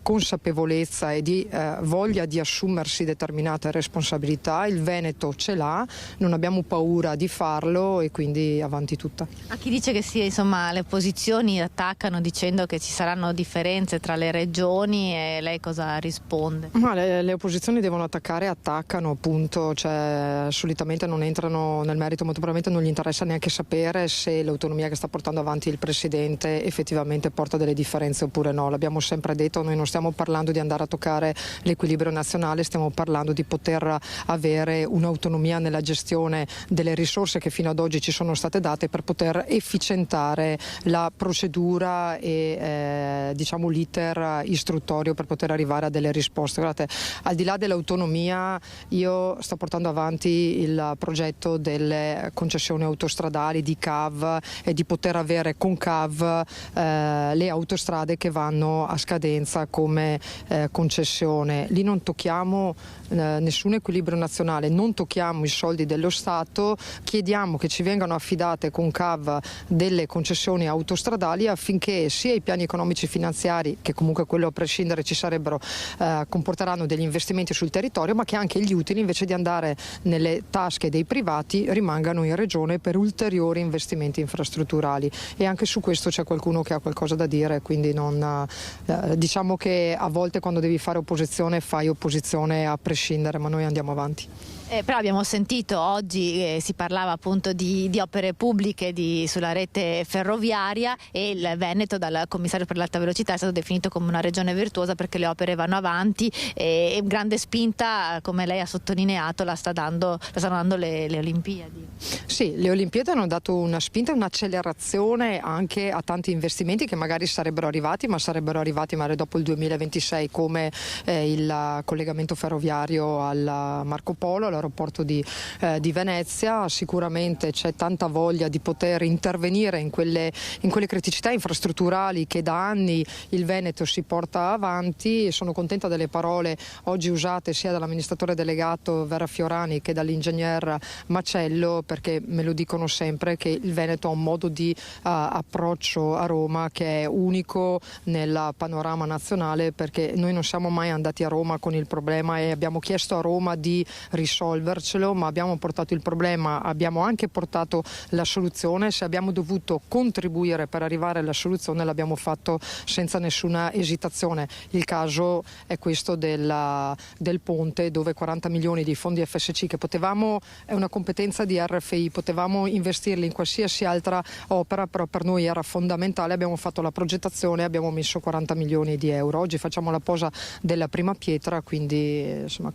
consapevolezza e di voglia di assumersi determinate responsabilità. Il Veneto ce l'ha, non abbiamo paura di farlo e quindi avanti tutta. A chi dice che sì, insomma, le opposizioni attaccano dicendo che ci saranno differenze tra le regioni, e lei cosa risponde? Ma le opposizioni devono attaccare, attaccano appunto, cioè solitamente non entrano nel merito, molto probabilmente non gli interessa neanche sapere se l'autonomia che sta portando avanti il Presidente effettivamente porta delle differenze oppure no. L'abbiamo sempre detto, noi non stiamo parlando di andare a toccare l'equilibrio nazionale, stiamo parlando di poter avere un'autonomia nella gestione delle risorse che fino ad oggi ci sono state date per poter efficientare la procedura e diciamo l'iter istruttorio per poter arrivare a delle risposte. Guardate, al di là dell'autonomia io sto portando avanti il progetto delle concessioni autostradali di CAV e di poter avere con CAV le autostrade che vanno a scadenza come concessione. Lì non tocchiamo nessun equilibrio nazionale, non tocchiamo i soldi dello Stato, chiediamo che ci vengano affidate con CAV delle concessioni autostradali affinché sia i piani economici finanziari, che comunque quello a prescindere ci sarebbero, comporteranno degli investimenti sul territorio, ma che anche gli utili invece di andare nelle tasche dei privati rimangano in regione per ulteriori investimenti infrastrutturali. E anche su questo c'è qualcuno che ha qualcosa da dire, quindi non diciamo che a volte quando devi fare opposizione fai opposizione a prescindere, ma noi andiamo avanti. Però abbiamo sentito oggi, si parlava appunto di opere pubbliche sulla rete ferroviaria, e il Veneto dal commissario per l'alta velocità è stato definito come una regione virtuosa perché le opere vanno avanti e grande spinta, come lei ha sottolineato, la stanno dando le Olimpiadi. Sì, le Olimpiadi hanno dato una spinta, un'accelerazione anche a tanti investimenti che magari sarebbero arrivati magari dopo il 2026, come il collegamento ferroviario al Marco Polo, all'aeroporto di Venezia. Sicuramente c'è tanta voglia di poter intervenire in quelle criticità infrastrutturali che da anni il Veneto si porta avanti. Sono contenta delle parole oggi usate sia dall'amministratore delegato Vera Fiorani che dall'ingegner Macello, perché me lo dicono sempre che il Veneto ha un modo di approccio a Roma che è unico nel panorama nazionale, perché noi non siamo mai andati a Roma con il problema e abbiamo chiesto a Roma di risolvere risolvercelo, ma abbiamo portato il problema, abbiamo anche portato la soluzione. Se abbiamo dovuto contribuire per arrivare alla soluzione l'abbiamo fatto senza nessuna esitazione. Il caso è questo del ponte, dove 40 milioni di fondi FSC che potevamo, è una competenza di RFI, potevamo investirli in qualsiasi altra opera, però per noi era fondamentale. Abbiamo fatto la progettazione, abbiamo messo 40 milioni di euro. Oggi facciamo la posa della prima pietra, quindi insomma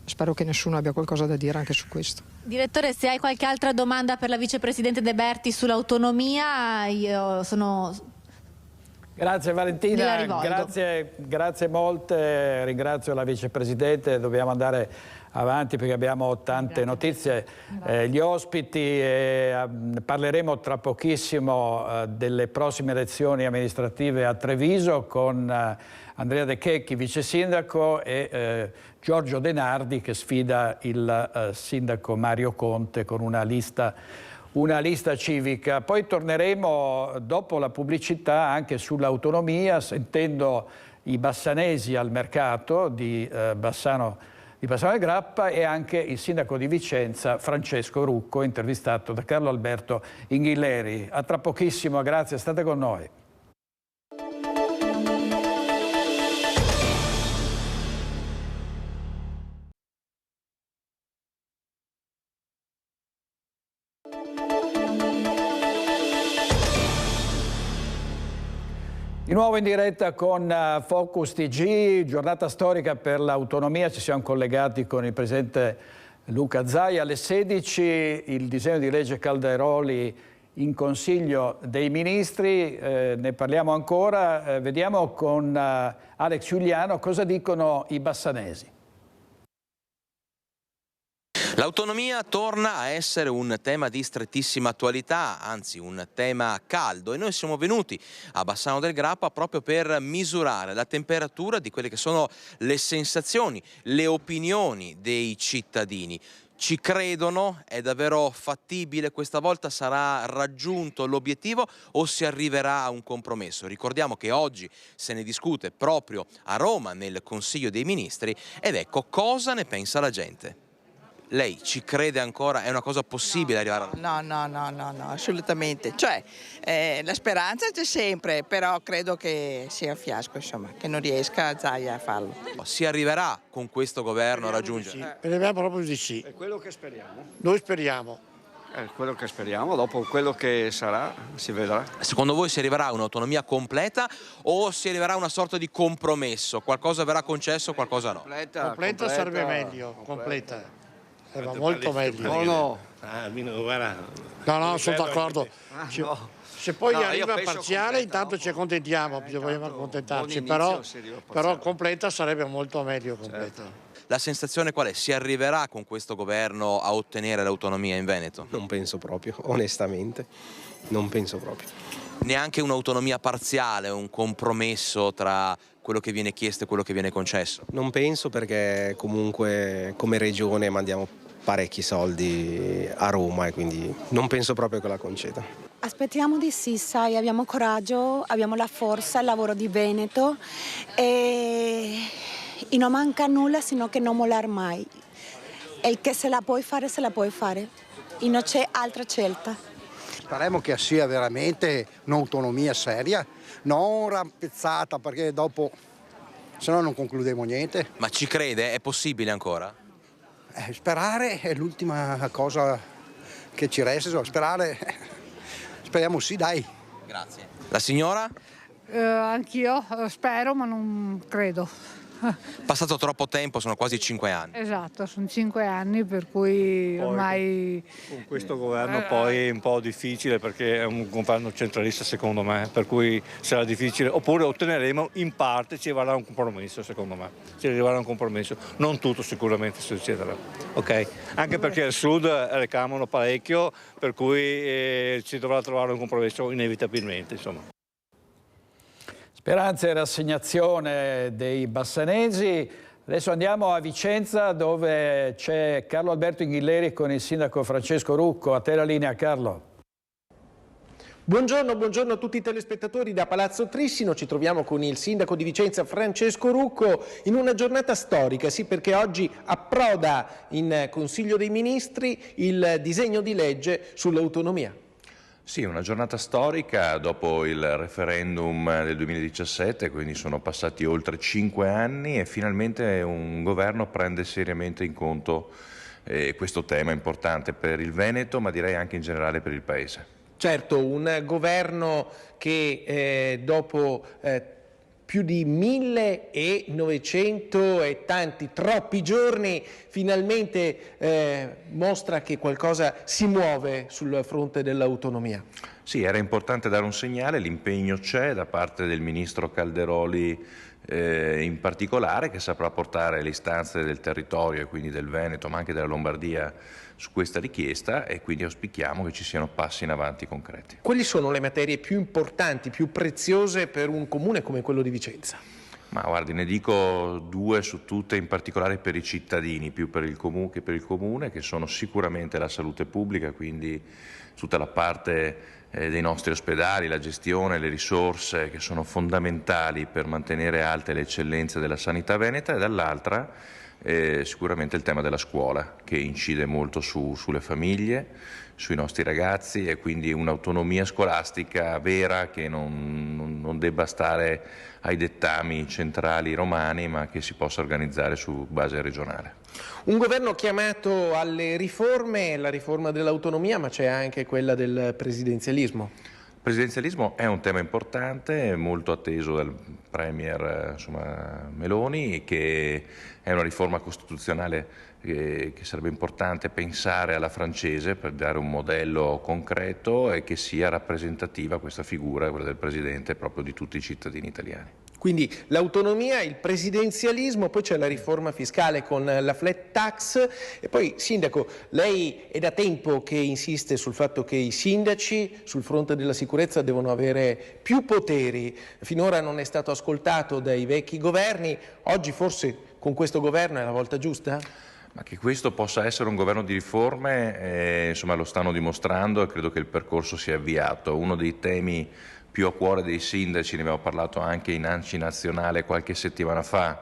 spero che nessuno abbia qualcosa da dire anche su questo. Direttore, se hai qualche altra domanda per la vicepresidente De Berti sull'autonomia, io sono... Grazie Valentina, grazie molte, ringrazio la vicepresidente, dobbiamo andare avanti perché abbiamo tante notizie. Gli ospiti, parleremo tra pochissimo delle prossime elezioni amministrative a Treviso con Andrea De Checchi, vice sindaco, e Giorgio De Nardi che sfida il sindaco Mario Conte con una lista civica. Poi torneremo dopo la pubblicità anche sull'autonomia, sentendo i bassanesi al mercato di Bassano del Grappa e anche il sindaco di Vicenza Francesco Rucco, intervistato da Carlo Alberto Inghilleri. A tra pochissimo, grazie, state con noi. Di nuovo in diretta con Focus TG, giornata storica per l'autonomia, ci siamo collegati con il presidente Luca Zaia. Alle 16 il disegno di legge Calderoli in Consiglio dei Ministri, ne parliamo ancora, vediamo con Alex Giuliano cosa dicono i bassanesi. L'autonomia torna a essere un tema di strettissima attualità, anzi un tema caldo, e noi siamo venuti a Bassano del Grappa proprio per misurare la temperatura di quelle che sono le sensazioni, le opinioni dei cittadini. Ci credono? È davvero fattibile? Questa volta sarà raggiunto l'obiettivo o si arriverà a un compromesso? Ricordiamo che oggi se ne discute proprio a Roma nel Consiglio dei Ministri ed ecco cosa ne pensa la gente. Lei ci crede ancora? È una cosa possibile arrivare a... No, assolutamente. Cioè, la speranza c'è sempre, però credo che sia un fiasco, insomma, che non riesca Zaia a farlo. Si arriverà con questo governo a raggiungere? Speriamo proprio di sì. È quello che speriamo. Noi speriamo. È quello che speriamo, dopo quello che sarà si vedrà. Secondo voi si arriverà a un'autonomia completa o si arriverà a una sorta di compromesso? Qualcosa verrà concesso, qualcosa no? Completa sarebbe meglio, completa. Va molto meglio. No. No, sono d'accordo. Se poi arriva parziale intanto ci accontentiamo, vogliamo accontentarci, però completa sarebbe molto meglio. Completa. La sensazione qual è? Si arriverà con questo governo a ottenere l'autonomia in Veneto? Non penso proprio, onestamente, non penso proprio. Neanche un'autonomia parziale, un compromesso tra quello che viene chiesto e quello che viene concesso? Non penso, perché comunque come regione mandiamo parecchi soldi a Roma e quindi non penso proprio che la conceda. Aspettiamo di sì, sai, abbiamo coraggio, abbiamo la forza, il lavoro di Veneto e non manca nulla se non che non mollare mai. E che se la puoi fare, e non c'è altra scelta. Speriamo che sia veramente un'autonomia seria, non rampezzata, perché dopo se no non concludiamo niente. Ma ci crede? È possibile ancora? Sperare è l'ultima cosa che ci resta, speriamo sì, dai. Grazie. La signora? Anch'io spero, ma non credo. Passato troppo tempo, sono quasi 5 anni. Esatto, sono 5 anni, per cui ormai... Con questo governo poi è un po' difficile, perché è un governo centralista secondo me, per cui sarà difficile, oppure otteneremo in parte, ci arriverà un compromesso secondo me, ci arriverà un compromesso, non tutto sicuramente succederà, ok? Anche perché al sud reclamano parecchio, per cui ci dovrà trovare un compromesso inevitabilmente, insomma. Speranza e rassegnazione dei bassanesi. Adesso andiamo a Vicenza, dove c'è Carlo Alberto Inghilleri con il sindaco Francesco Rucco. A te la linea, Carlo. Buongiorno a tutti i telespettatori da Palazzo Trissino. Ci troviamo con il sindaco di Vicenza Francesco Rucco in una giornata storica, sì, perché oggi approda in Consiglio dei Ministri il disegno di legge sull'autonomia. Sì, una giornata storica dopo il referendum del 2017, quindi sono passati oltre 5 anni e finalmente un governo prende seriamente in conto questo tema importante per il Veneto, ma direi anche in generale per il Paese. Certo, un governo che dopo più di 1900 e troppi giorni finalmente mostra che qualcosa si muove sul fronte dell'autonomia. Sì, era importante dare un segnale, l'impegno c'è da parte del ministro Calderoli in particolare, che saprà portare le istanze del territorio e quindi del Veneto ma anche della Lombardia su questa richiesta, e quindi auspichiamo che ci siano passi in avanti concreti. Quali sono le materie più importanti, più preziose per un comune come quello di Vicenza? Ma guardi, ne dico 2 su tutte, in particolare per i cittadini, più per il comune che per il comune, che sono sicuramente la salute pubblica, quindi tutta la parte dei nostri ospedali, la gestione, le risorse che sono fondamentali per mantenere alte le eccellenze della sanità veneta, e dall'altra sicuramente il tema della scuola, che incide molto sulle famiglie, sui nostri ragazzi, e quindi un'autonomia scolastica vera che non debba stare ai dettami centrali romani, ma che si possa organizzare su base regionale. Un governo chiamato alle riforme, la riforma dell'autonomia, ma c'è anche quella del presidenzialismo. Il presidenzialismo è un tema importante, molto atteso dal Premier Meloni, che è una riforma costituzionale che sarebbe importante pensare alla francese per dare un modello concreto e che sia rappresentativa questa figura, quella del Presidente, proprio di tutti i cittadini italiani. Quindi l'autonomia, il presidenzialismo, poi c'è la riforma fiscale con la flat tax, e poi sindaco, lei è da tempo che insiste sul fatto che i sindaci sul fronte della sicurezza devono avere più poteri. Finora non è stato ascoltato dai vecchi governi, oggi forse con questo governo è la volta giusta? Ma che questo possa essere un governo di riforme, lo stanno dimostrando, e credo che il percorso sia avviato. Uno dei temi più a cuore dei sindaci, ne abbiamo parlato anche in ANCI nazionale qualche settimana fa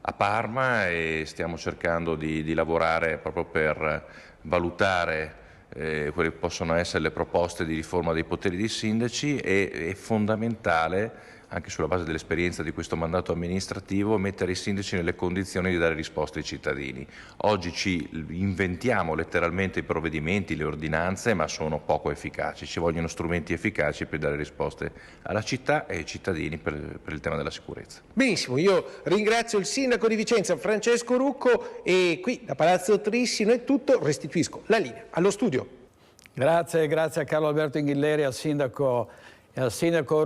a Parma, e stiamo cercando di lavorare proprio per valutare quelle che possono essere le proposte di riforma dei poteri dei sindaci. È fondamentale, anche sulla base dell'esperienza di questo mandato amministrativo, mettere i sindaci nelle condizioni di dare risposte ai cittadini. Oggi ci inventiamo letteralmente i provvedimenti, le ordinanze, ma sono poco efficaci. Ci vogliono strumenti efficaci per dare risposte alla città e ai cittadini per il tema della sicurezza. Benissimo, io ringrazio il sindaco di Vicenza Francesco Rucco, e qui da Palazzo Trissino è tutto, restituisco la linea allo studio. Grazie a Carlo Alberto Inghilleri e al sindaco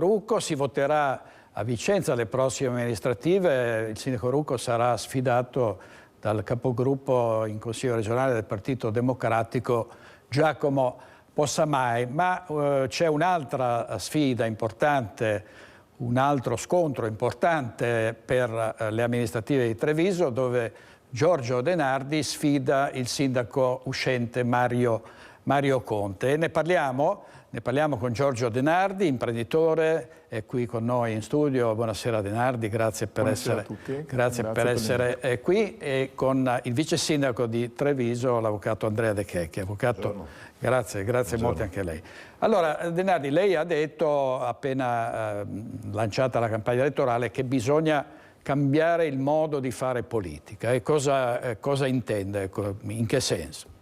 Rucco. Si voterà a Vicenza alle prossime amministrative. Il sindaco Rucco sarà sfidato dal capogruppo in Consiglio regionale del Partito Democratico Giacomo Possamai, ma c'è un'altra sfida importante, un altro scontro importante per le amministrative di Treviso, dove Giorgio Denardi sfida il sindaco uscente Mario Conte. E ne parliamo con Giorgio Denardi, imprenditore, è qui con noi in studio. Buonasera Denardi, grazie per essere qui, e con il vice sindaco di Treviso, l'avvocato Andrea De Checchi. Avvocato, grazie molto anche a lei. Allora Denardi, lei ha detto, appena lanciata la campagna elettorale, che bisogna cambiare il modo di fare politica. E cosa intende? In che senso?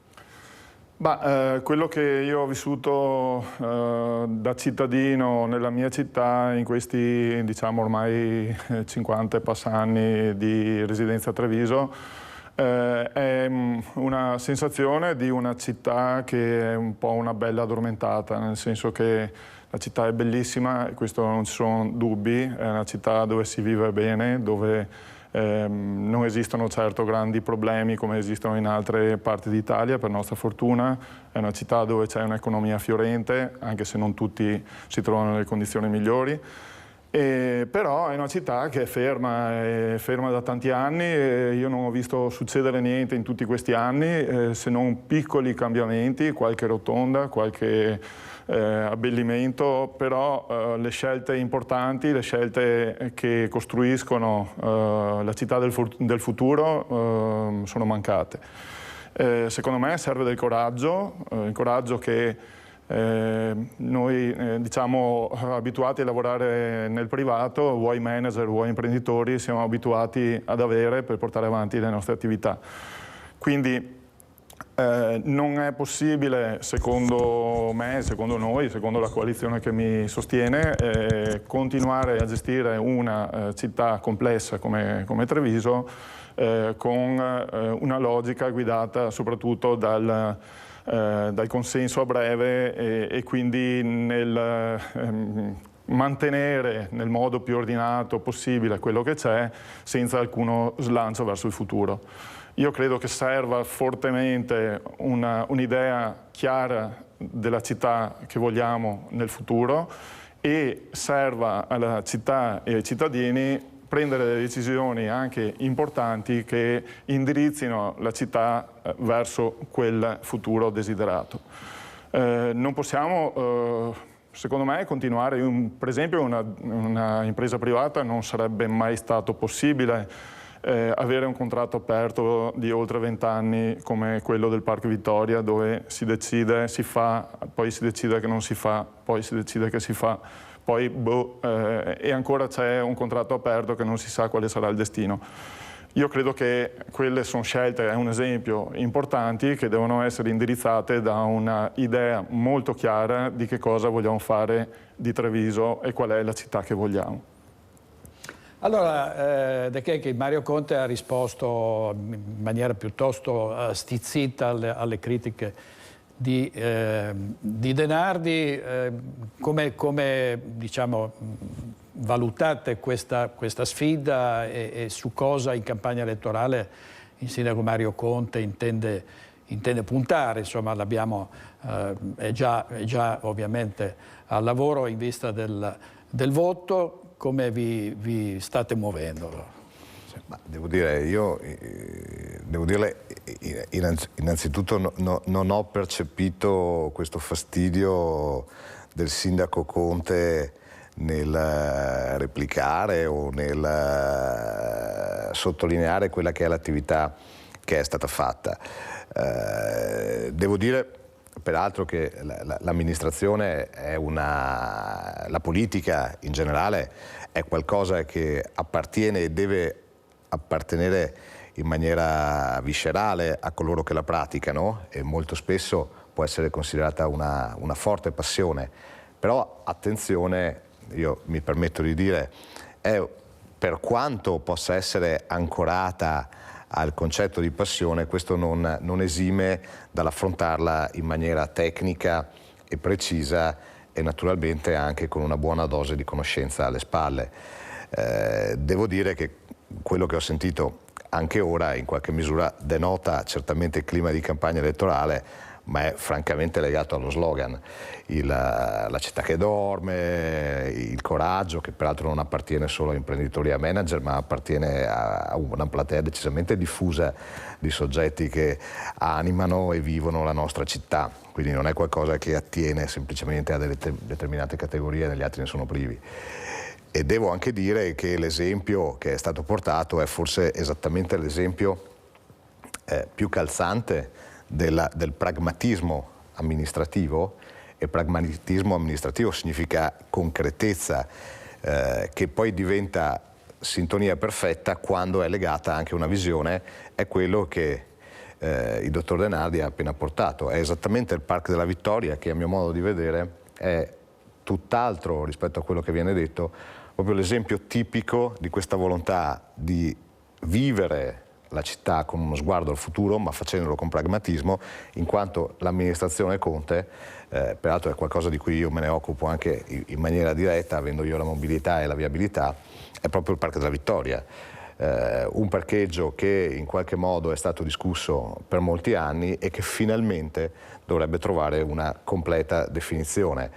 Quello che io ho vissuto da cittadino nella mia città in questi ormai 50 e passa anni di residenza a Treviso è una sensazione di una città che è un po' una bella addormentata, nel senso che la città è bellissima, e questo non ci sono dubbi, è una città dove si vive bene, dove non esistono certo grandi problemi come esistono in altre parti d'Italia, per nostra fortuna. È una città dove c'è un'economia fiorente, anche se non tutti si trovano nelle condizioni migliori. Però è una città che è ferma da tanti anni, e io non ho visto succedere niente in tutti questi anni, se non piccoli cambiamenti, qualche rotonda, qualche abbellimento, però le scelte importanti, le scelte che costruiscono la città del futuro sono mancate. Secondo me serve del coraggio, il coraggio che noi diciamo abituati a lavorare nel privato, vuoi manager, vuoi imprenditori, siamo abituati ad avere per portare avanti le nostre attività. Quindi non è possibile, secondo me, secondo noi, secondo la coalizione che mi sostiene, continuare a gestire una città complessa come Treviso con una logica guidata soprattutto dal consenso a breve e quindi nel mantenere nel modo più ordinato possibile quello che c'è senza alcuno slancio verso il futuro. Io credo che serva fortemente un'idea chiara della città che vogliamo nel futuro e serva alla città e ai cittadini prendere delle decisioni anche importanti che indirizzino la città verso quel futuro desiderato. Non possiamo, secondo me, continuare, per esempio una impresa privata non sarebbe mai stato possibile avere un contratto aperto di oltre 20 anni come quello del Parco Vittoria, dove si decide, si fa, poi si decide che non si fa, poi si decide che si fa, poi e ancora c'è un contratto aperto che non si sa quale sarà il destino. Io credo che quelle sono scelte, è un esempio, importanti che devono essere indirizzate da una idea molto chiara di che cosa vogliamo fare di Treviso e qual è la città che vogliamo. Allora, De Checchi, Mario Conte ha risposto in maniera piuttosto stizzita alle critiche di Denardi. Come diciamo, valutate questa sfida e su cosa in campagna elettorale il sindaco Mario Conte intende puntare? Insomma, è già ovviamente al lavoro in vista del voto. Come vi state muovendo? Ma devo dire, innanzitutto non ho percepito questo fastidio del sindaco Conte nel replicare o nel sottolineare quella che è l'attività che è stata fatta. Devo dire peraltro che l'amministrazione è la politica in generale è qualcosa che appartiene e deve appartenere in maniera viscerale a coloro che la praticano e molto spesso può essere considerata una forte passione. Però attenzione, io mi permetto di dire, per quanto possa essere ancorata al concetto di passione, questo non esime dall'affrontarla in maniera tecnica e precisa e naturalmente anche con una buona dose di conoscenza alle spalle. Devo dire che quello che ho sentito anche ora in qualche misura denota certamente il clima di campagna elettorale, ma è francamente legato allo slogan, la città che dorme, il coraggio, che peraltro non appartiene solo a imprenditori e a manager, ma appartiene a una platea decisamente diffusa di soggetti che animano e vivono la nostra città, quindi non è qualcosa che attiene semplicemente a delle determinate categorie e negli altri ne sono privi. E devo anche dire che l'esempio che è stato portato è forse esattamente l'esempio più calzante del pragmatismo amministrativo, e pragmatismo amministrativo significa concretezza che poi diventa sintonia perfetta quando è legata anche a una visione, è quello che il dottor Denardi ha appena portato. È esattamente il Parco della Vittoria che a mio modo di vedere è tutt'altro rispetto a quello che viene detto, proprio l'esempio tipico di questa volontà di vivere la città con uno sguardo al futuro, ma facendolo con pragmatismo, in quanto l'amministrazione Conte, peraltro è qualcosa di cui io me ne occupo anche in maniera diretta, avendo io la mobilità e la viabilità, è proprio il Parco della Vittoria. Un parcheggio che in qualche modo è stato discusso per molti anni e che finalmente dovrebbe trovare una completa definizione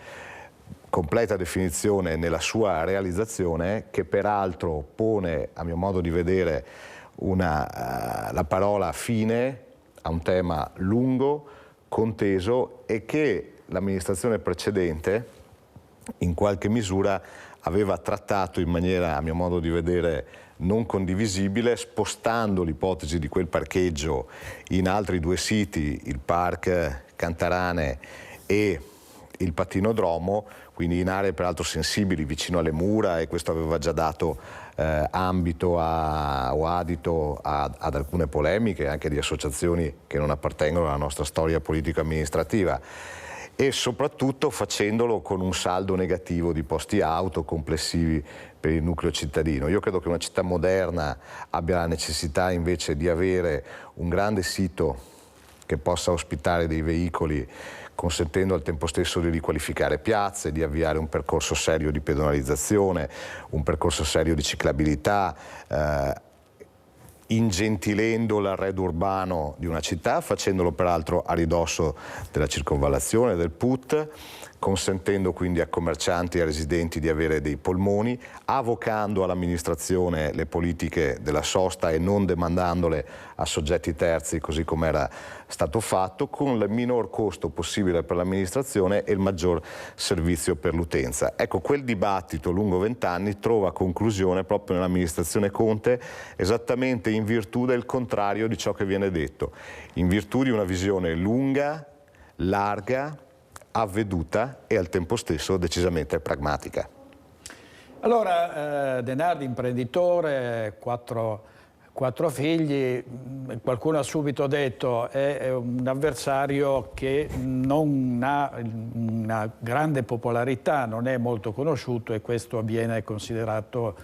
nella sua realizzazione, che peraltro pone, a mio modo di vedere, la parola fine a un tema lungo, conteso e che l'amministrazione precedente in qualche misura aveva trattato in maniera, a mio modo di vedere, non condivisibile, spostando l'ipotesi di quel parcheggio in altri 2 siti, il Parc Cantarane e il Patinodromo, quindi in aree peraltro sensibili vicino alle mura, e questo aveva già dato ambito o adito ad alcune polemiche anche di associazioni che non appartengono alla nostra storia politico-amministrativa, e soprattutto facendolo con un saldo negativo di posti auto complessivi per il nucleo cittadino. Io credo che una città moderna abbia la necessità invece di avere un grande sito che possa ospitare dei veicoli, consentendo al tempo stesso di riqualificare piazze, di avviare un percorso serio di pedonalizzazione, un percorso serio di ciclabilità, ingentilendo l'arredo urbano di una città, facendolo peraltro a ridosso della circonvallazione, del PUT, consentendo quindi a commercianti e a residenti di avere dei polmoni, avocando all'amministrazione le politiche della sosta e non demandandole a soggetti terzi, così come era stato fatto, con il minor costo possibile per l'amministrazione e il maggior servizio per l'utenza. Ecco, quel dibattito lungo 20 anni trova conclusione proprio nell'amministrazione Conte, esattamente in virtù del contrario di ciò che viene detto, in virtù di una visione lunga, larga, avveduta e al tempo stesso decisamente pragmatica. Allora, Denardi, imprenditore, quattro figli, qualcuno ha subito detto è un avversario che non ha una grande popolarità, non è molto conosciuto, e questo viene considerato,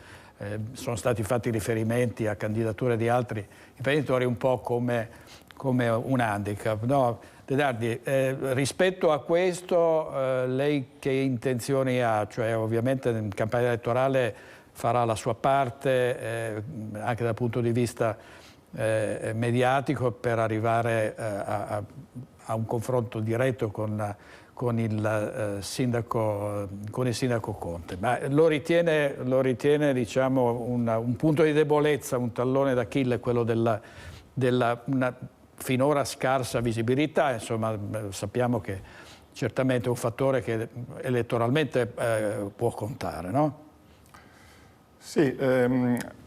sono stati fatti riferimenti a candidature di altri imprenditori un po' come un handicap, no? Denardi, rispetto a questo lei che intenzioni ha? Cioè, ovviamente in campagna elettorale farà la sua parte anche dal punto di vista mediatico per arrivare a un confronto diretto con il sindaco Conte, ma lo ritiene diciamo, un punto di debolezza, un tallone d'Achille, quello della finora scarsa visibilità. Insomma, sappiamo che certamente è un fattore che elettoralmente può contare, no? Sì,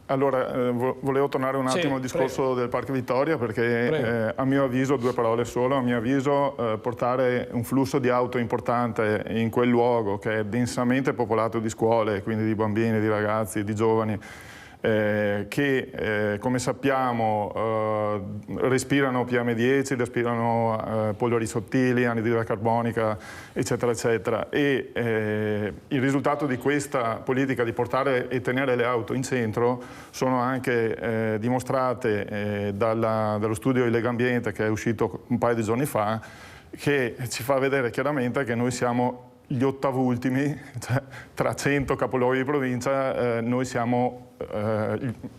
allora volevo tornare un attimo al discorso del Parco Vittoria, perché a mio avviso, 2 parole solo, a mio avviso portare un flusso di auto importante in quel luogo che è densamente popolato di scuole, quindi di bambini, di ragazzi, di giovani, che come sappiamo respirano PM10, respirano polveri sottili, anidride carbonica, eccetera eccetera, e il risultato di questa politica di portare e tenere le auto in centro sono anche dimostrate dallo studio di Legambiente che è uscito un paio di giorni fa, che ci fa vedere chiaramente che noi siamo gli ottavultimi, cioè tra 100 capoluoghi di provincia noi siamo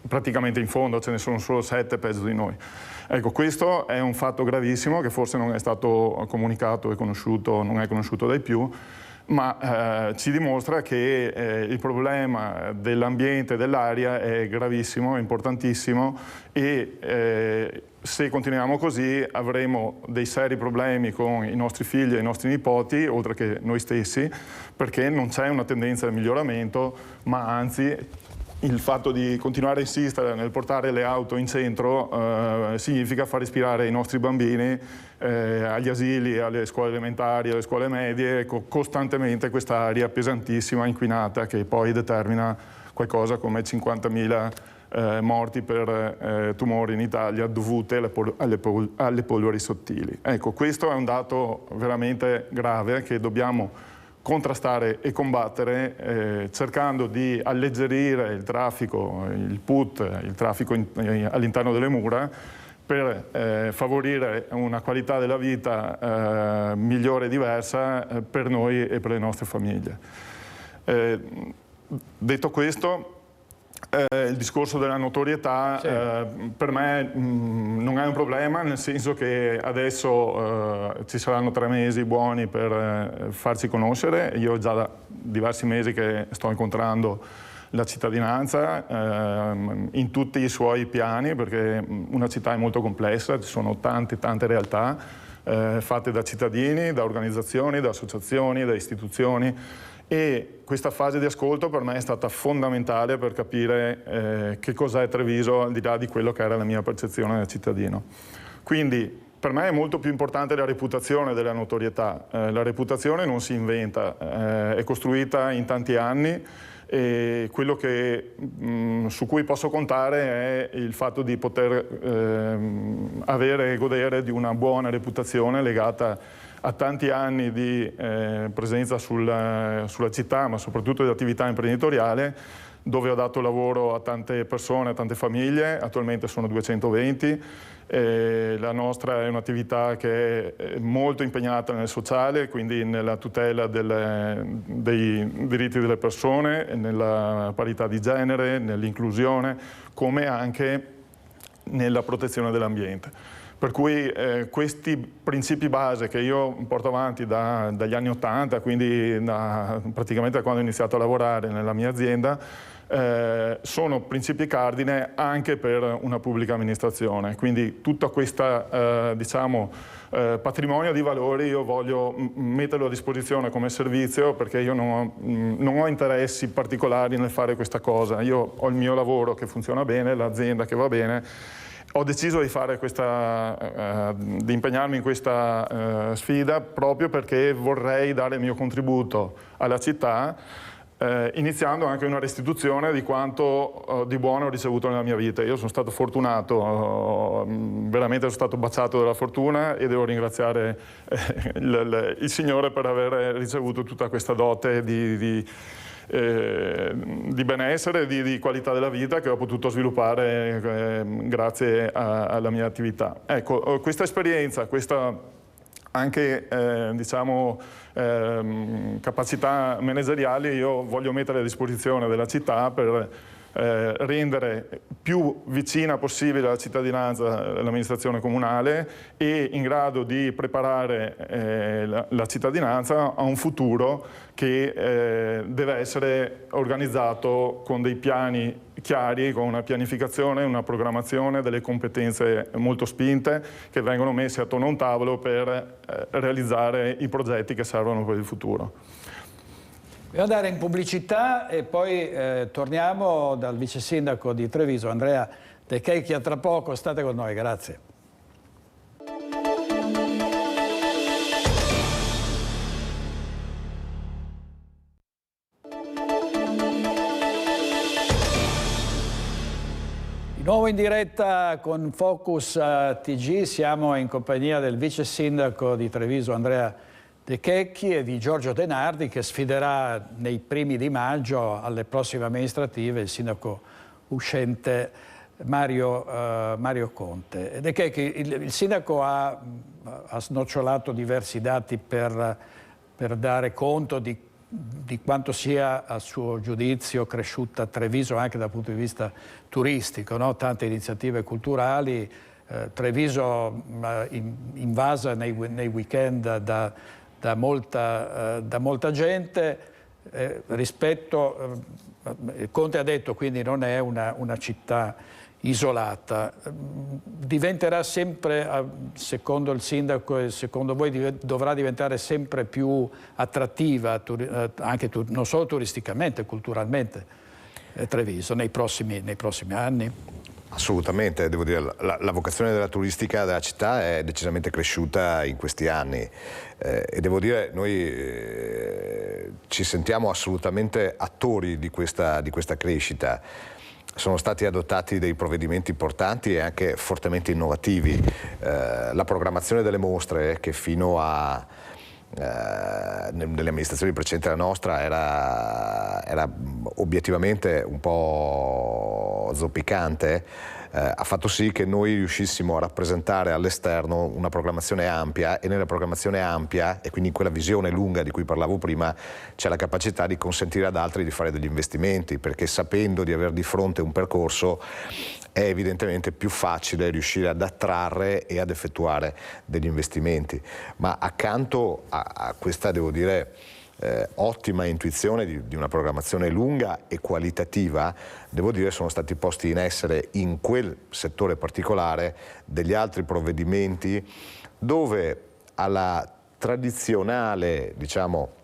praticamente in fondo, ce ne sono solo 7 peggio di noi. Ecco, questo è un fatto gravissimo che forse non è stato comunicato e conosciuto, non è conosciuto dai più, ma ci dimostra che il problema dell'ambiente e dell'aria è gravissimo, è importantissimo, e se continuiamo così avremo dei seri problemi con i nostri figli e i nostri nipoti, oltre che noi stessi, perché non c'è una tendenza al miglioramento, ma anzi il fatto di continuare a insistere nel portare le auto in centro significa far respirare i nostri bambini agli asili, alle scuole elementari, alle scuole medie, costantemente questa aria pesantissima, inquinata, che poi determina qualcosa come 50.000 morti per tumori in Italia dovute alle polveri sottili. Ecco, questo è un dato veramente grave che dobbiamo contrastare e combattere, cercando di alleggerire il traffico, il PUT, il traffico all'interno delle mura, per favorire una qualità della vita migliore e diversa per noi e per le nostre famiglie. Detto questo, il discorso della notorietà per me non è un problema, nel senso che adesso ci saranno 3 mesi buoni per farci conoscere. Io già da diversi mesi che sto incontrando la cittadinanza in tutti i suoi piani, perché una città è molto complessa, ci sono tante realtà, fatte da cittadini, da organizzazioni, da associazioni, da istituzioni, e questa fase di ascolto per me è stata fondamentale per capire che cos'è Treviso al di là di quello che era la mia percezione da cittadino. Quindi per me è molto più importante la reputazione della notorietà. La reputazione non si inventa, è costruita in tanti anni, e quello su cui posso contare è il fatto di poter avere e godere di una buona reputazione legata a tanti anni di presenza sulla città, ma soprattutto di attività imprenditoriale, dove ho dato lavoro a tante persone, a tante famiglie. Attualmente sono 220. La nostra è un'attività che è molto impegnata nel sociale, quindi nella tutela dei diritti delle persone, nella parità di genere, nell'inclusione, come anche nella protezione dell'ambiente. Per cui questi principi base che io porto avanti dagli anni '80, quindi praticamente da quando ho iniziato a lavorare nella mia azienda, sono principi cardine anche per una pubblica amministrazione. Quindi tutto questo patrimonio di valori io voglio metterlo a disposizione come servizio, perché io non ho interessi particolari nel fare questa cosa. Io ho il mio lavoro che funziona bene, l'azienda che va bene. Ho deciso di fare di impegnarmi in questa sfida proprio perché vorrei dare il mio contributo alla città, iniziando anche una restituzione di quanto di buono ho ricevuto nella mia vita. Io sono stato fortunato, veramente sono stato baciato dalla fortuna, e devo ringraziare il Signore per aver ricevuto tutta questa dote di benessere, di qualità della vita che ho potuto sviluppare grazie alla mia attività. Ecco, questa esperienza, questa anche capacità manageriali io voglio mettere a disposizione della città per rendere più vicina possibile alla cittadinanza l'amministrazione comunale e in grado di preparare la cittadinanza a un futuro che deve essere organizzato con dei piani chiari, con una pianificazione, una programmazione, delle competenze molto spinte che vengono messe attorno a un tavolo per realizzare i progetti che servono per il futuro. Dobbiamo andare in pubblicità e poi torniamo dal vice sindaco di Treviso, Andrea De Checchi, a tra poco. State con noi, grazie. Di nuovo in diretta con Focus TG, siamo in compagnia del vice sindaco di Treviso, Andrea De Checchi, e di Giorgio De Nardi, che sfiderà nei primi di maggio alle prossime amministrative il sindaco uscente Mario Conte. De Checchi, il sindaco ha snocciolato diversi dati per dare conto di quanto sia, a suo giudizio, cresciuta Treviso anche dal punto di vista turistico, no? Tante iniziative culturali, Treviso invasa nei weekend da molta gente, Conte ha detto, quindi non è una città isolata. Diventerà sempre, secondo il sindaco e secondo voi, dovrà diventare sempre più attrattiva, anche non solo turisticamente, culturalmente, Treviso nei prossimi anni? Assolutamente, devo dire, la vocazione della turistica della città è decisamente cresciuta in questi anni e devo dire noi ci sentiamo assolutamente attori di questa crescita. Sono stati adottati dei provvedimenti importanti e anche fortemente innovativi. La programmazione delle mostre, che fino a nelle amministrazioni precedenti alla nostra era obiettivamente un po' zoppicante, ha fatto sì che noi riuscissimo a rappresentare all'esterno una programmazione ampia, e nella programmazione ampia, e quindi in quella visione lunga di cui parlavo prima, c'è la capacità di consentire ad altri di fare degli investimenti, perché sapendo di aver di fronte un percorso è evidentemente più facile riuscire ad attrarre e ad effettuare degli investimenti. Ma accanto a questa, devo dire, ottima intuizione di una programmazione lunga e qualitativa, devo dire sono stati posti in essere in quel settore particolare degli altri provvedimenti dove alla tradizionale, diciamo,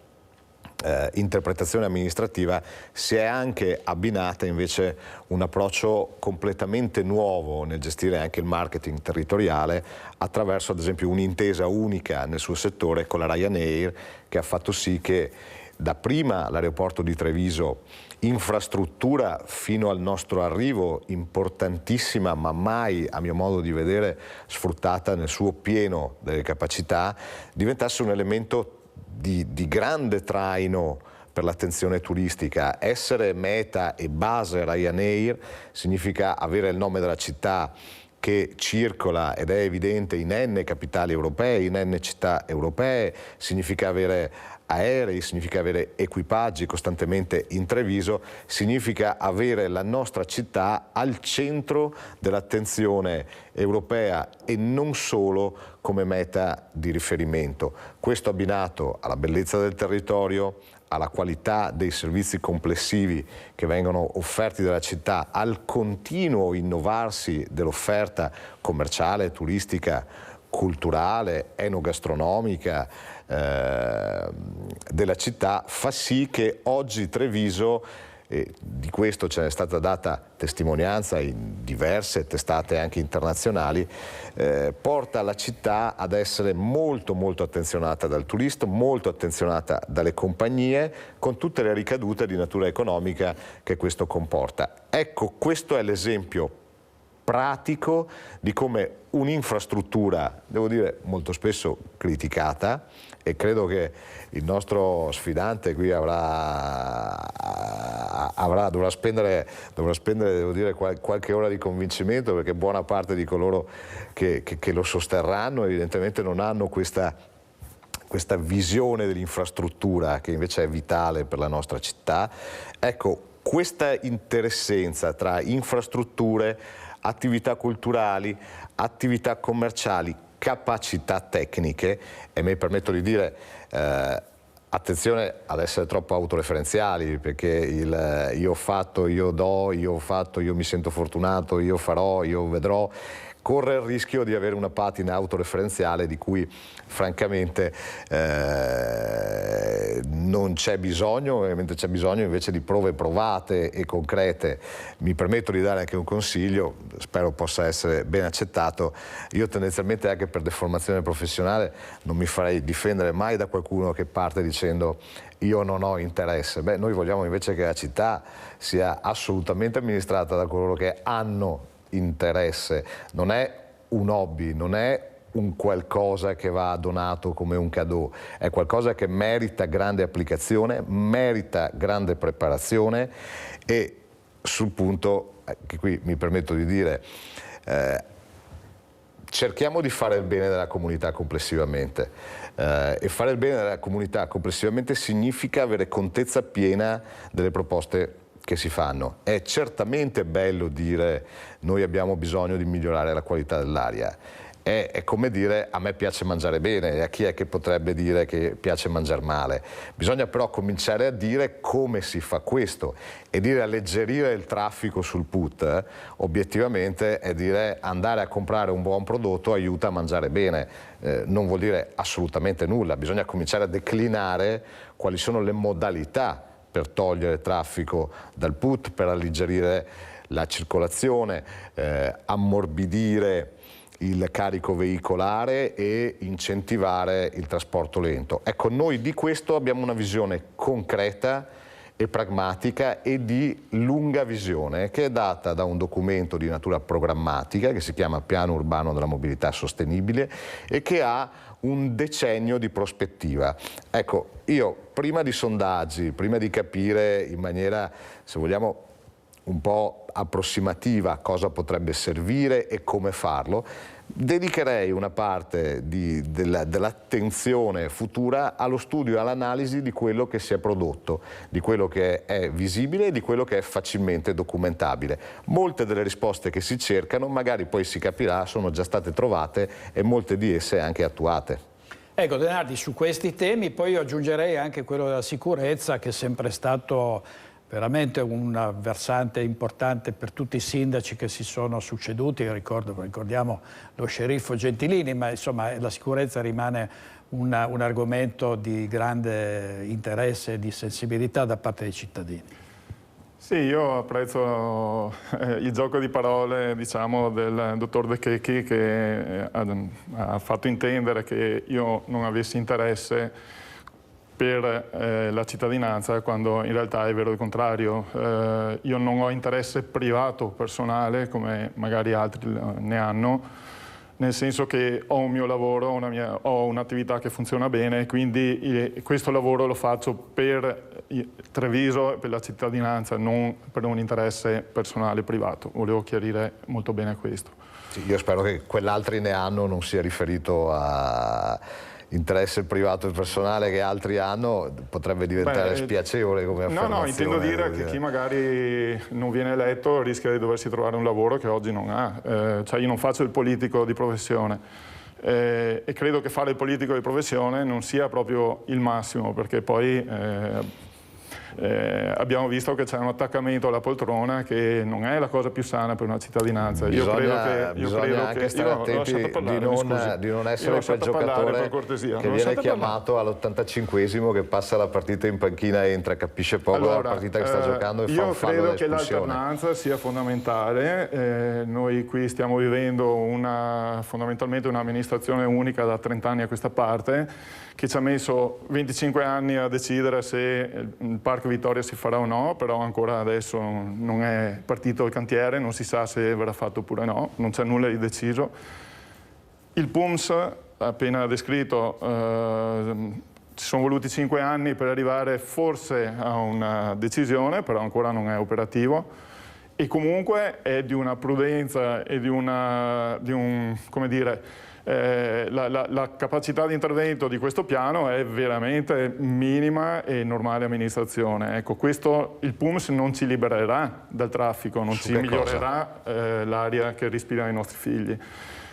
interpretazione amministrativa si è anche abbinata invece un approccio completamente nuovo nel gestire anche il marketing territoriale attraverso ad esempio un'intesa unica nel suo settore con la Ryanair, che ha fatto sì che dapprima l'aeroporto di Treviso, infrastruttura fino al nostro arrivo importantissima ma mai a mio modo di vedere sfruttata nel suo pieno delle capacità, diventasse un elemento di grande traino per l'attenzione turistica. Essere meta e base Ryanair significa avere il nome della città che circola ed è evidente in N capitali europee, in N città europee, significa avere aerei, significa avere equipaggi costantemente in Treviso, significa avere la nostra città al centro dell'attenzione europea e non solo come meta di riferimento. Questo abbinato alla bellezza del territorio, alla qualità dei servizi complessivi che vengono offerti dalla città, al continuo innovarsi dell'offerta commerciale, turistica, culturale, enogastronomica della città, fa sì che oggi Treviso, e di questo ce n'è stata data testimonianza in diverse testate anche internazionali, porta la città ad essere molto attenzionata dal turista, molto attenzionata dalle compagnie, con tutte le ricadute di natura economica che questo comporta. Ecco, questo è l'esempio pratico di come un'infrastruttura, devo dire molto spesso criticata, e credo che il nostro sfidante qui dovrà spendere devo dire, qualche ora di convincimento, perché buona parte di coloro che lo sosterranno evidentemente non hanno questa visione dell'infrastruttura che invece è vitale per la nostra città. Ecco, questa interessenza tra infrastrutture, attività culturali, attività commerciali, capacità tecniche, e mi permetto di dire attenzione ad essere troppo autoreferenziali, perché io ho fatto, io do, io ho fatto, io mi sento fortunato, io farò, io vedrò, corre il rischio di avere una patina autoreferenziale di cui francamente non c'è bisogno, mentre c'è bisogno invece di prove provate e concrete. Mi permetto di dare anche un consiglio, spero possa essere ben accettato. Io tendenzialmente, anche per deformazione professionale, non mi farei difendere mai da qualcuno che parte dicendo io non ho interesse. Beh, noi vogliamo invece che la città sia assolutamente amministrata da coloro che hanno interesse. Non è un hobby, non è un qualcosa che va donato come un cadeau, è qualcosa che merita grande applicazione, merita grande preparazione, e sul punto, che qui mi permetto di dire, cerchiamo di fare il bene della comunità complessivamente, e fare il bene della comunità complessivamente significa avere contezza piena delle proposte che si fanno. È certamente bello dire noi abbiamo bisogno di migliorare la qualità dell'aria, è come dire a me piace mangiare bene, e a chi è che potrebbe dire che piace mangiare male? Bisogna però cominciare a dire come si fa questo, e dire alleggerire il traffico sul PUT obiettivamente è dire andare a comprare un buon prodotto aiuta a mangiare bene, non vuol dire assolutamente nulla, bisogna cominciare a declinare quali sono le modalità per togliere traffico dal PUT, per alleggerire la circolazione, ammorbidire il carico veicolare e incentivare il trasporto lento. Ecco, noi di questo abbiamo una visione concreta e pragmatica e di lunga visione, che è data da un documento di natura programmatica che si chiama Piano Urbano della Mobilità Sostenibile e che ha un decennio di prospettiva. Ecco, io prima di sondaggi, prima di capire in maniera, se vogliamo, un po' approssimativa cosa potrebbe servire e come farlo, dedicherei una parte dell'attenzione futura allo studio e all'analisi di quello che si è prodotto, di quello che è visibile e di quello che è facilmente documentabile. Molte delle risposte che si cercano, magari poi si capirà, sono già state trovate e molte di esse anche attuate. Ecco, Denardi, su questi temi poi io aggiungerei anche quello della sicurezza, che è sempre stato veramente un versante importante per tutti i sindaci che si sono succeduti. Ricordiamo lo sceriffo Gentilini, ma insomma la sicurezza rimane un argomento di grande interesse e di sensibilità da parte dei cittadini. Sì, io apprezzo il gioco di parole, diciamo, del dottor De Checchi, che ha fatto intendere che io non avessi interesse per la cittadinanza, quando in realtà è vero il contrario. Io non ho interesse privato, personale, come magari altri ne hanno, nel senso che ho un mio lavoro, ho un'attività che funziona bene, quindi questo lavoro lo faccio per Treviso e per la cittadinanza, non per un interesse personale privato. Volevo chiarire molto bene questo. Sì, io spero che quell'altri ne hanno non sia riferito a interesse privato e personale che altri hanno, potrebbe diventare spiacevole come affermazione. No, intendo dire che chi magari non viene eletto rischia di doversi trovare un lavoro che oggi non ha. Cioè io non faccio il politico di professione e credo che fare il politico di professione non sia proprio il massimo, perché poi abbiamo visto che c'è un attaccamento alla poltrona che non è la cosa più sana per una cittadinanza. Bisogna anche stare attenti di non essere quel giocatore che viene chiamato all'85esimo, che passa la partita in panchina e entra, capisce poco della partita che sta giocando e fa un fallo d'espulsione. Io credo che l'alternanza sia fondamentale. Noi qui stiamo vivendo fondamentalmente un'amministrazione unica da 30 anni a questa parte, che ci ha messo 25 anni a decidere se il Parco Vittoria si farà o no, però ancora adesso non è partito il cantiere, non si sa se verrà fatto oppure no, non c'è nulla di deciso. Il PUMS, appena descritto, ci sono voluti 5 anni per arrivare forse a una decisione, però ancora non è operativo, e comunque è di una prudenza e di un come dire, la capacità di intervento di questo piano è veramente minima e normale amministrazione. Ecco, questo il PUMS non ci libererà dal traffico, non ci migliorerà l'aria che respirano i nostri figli.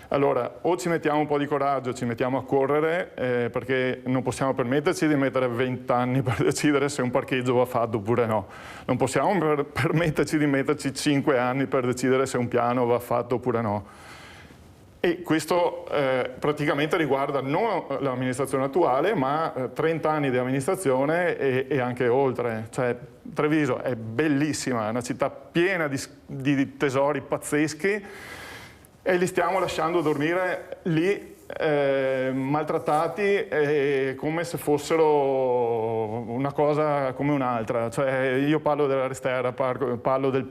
Allora, o ci mettiamo un po' di coraggio, ci mettiamo a correre, perché non possiamo permetterci di mettere 20 anni per decidere se un parcheggio va fatto oppure no. Non possiamo permetterci di metterci 5 anni per decidere se un piano va fatto oppure no. E questo praticamente riguarda non l'amministrazione attuale, ma 30 anni di amministrazione e anche oltre. Cioè, Treviso è bellissima, è una città piena di tesori pazzeschi e li stiamo lasciando dormire lì maltrattati come se fossero una cosa come un'altra. Cioè, io parlo della Restera, parlo del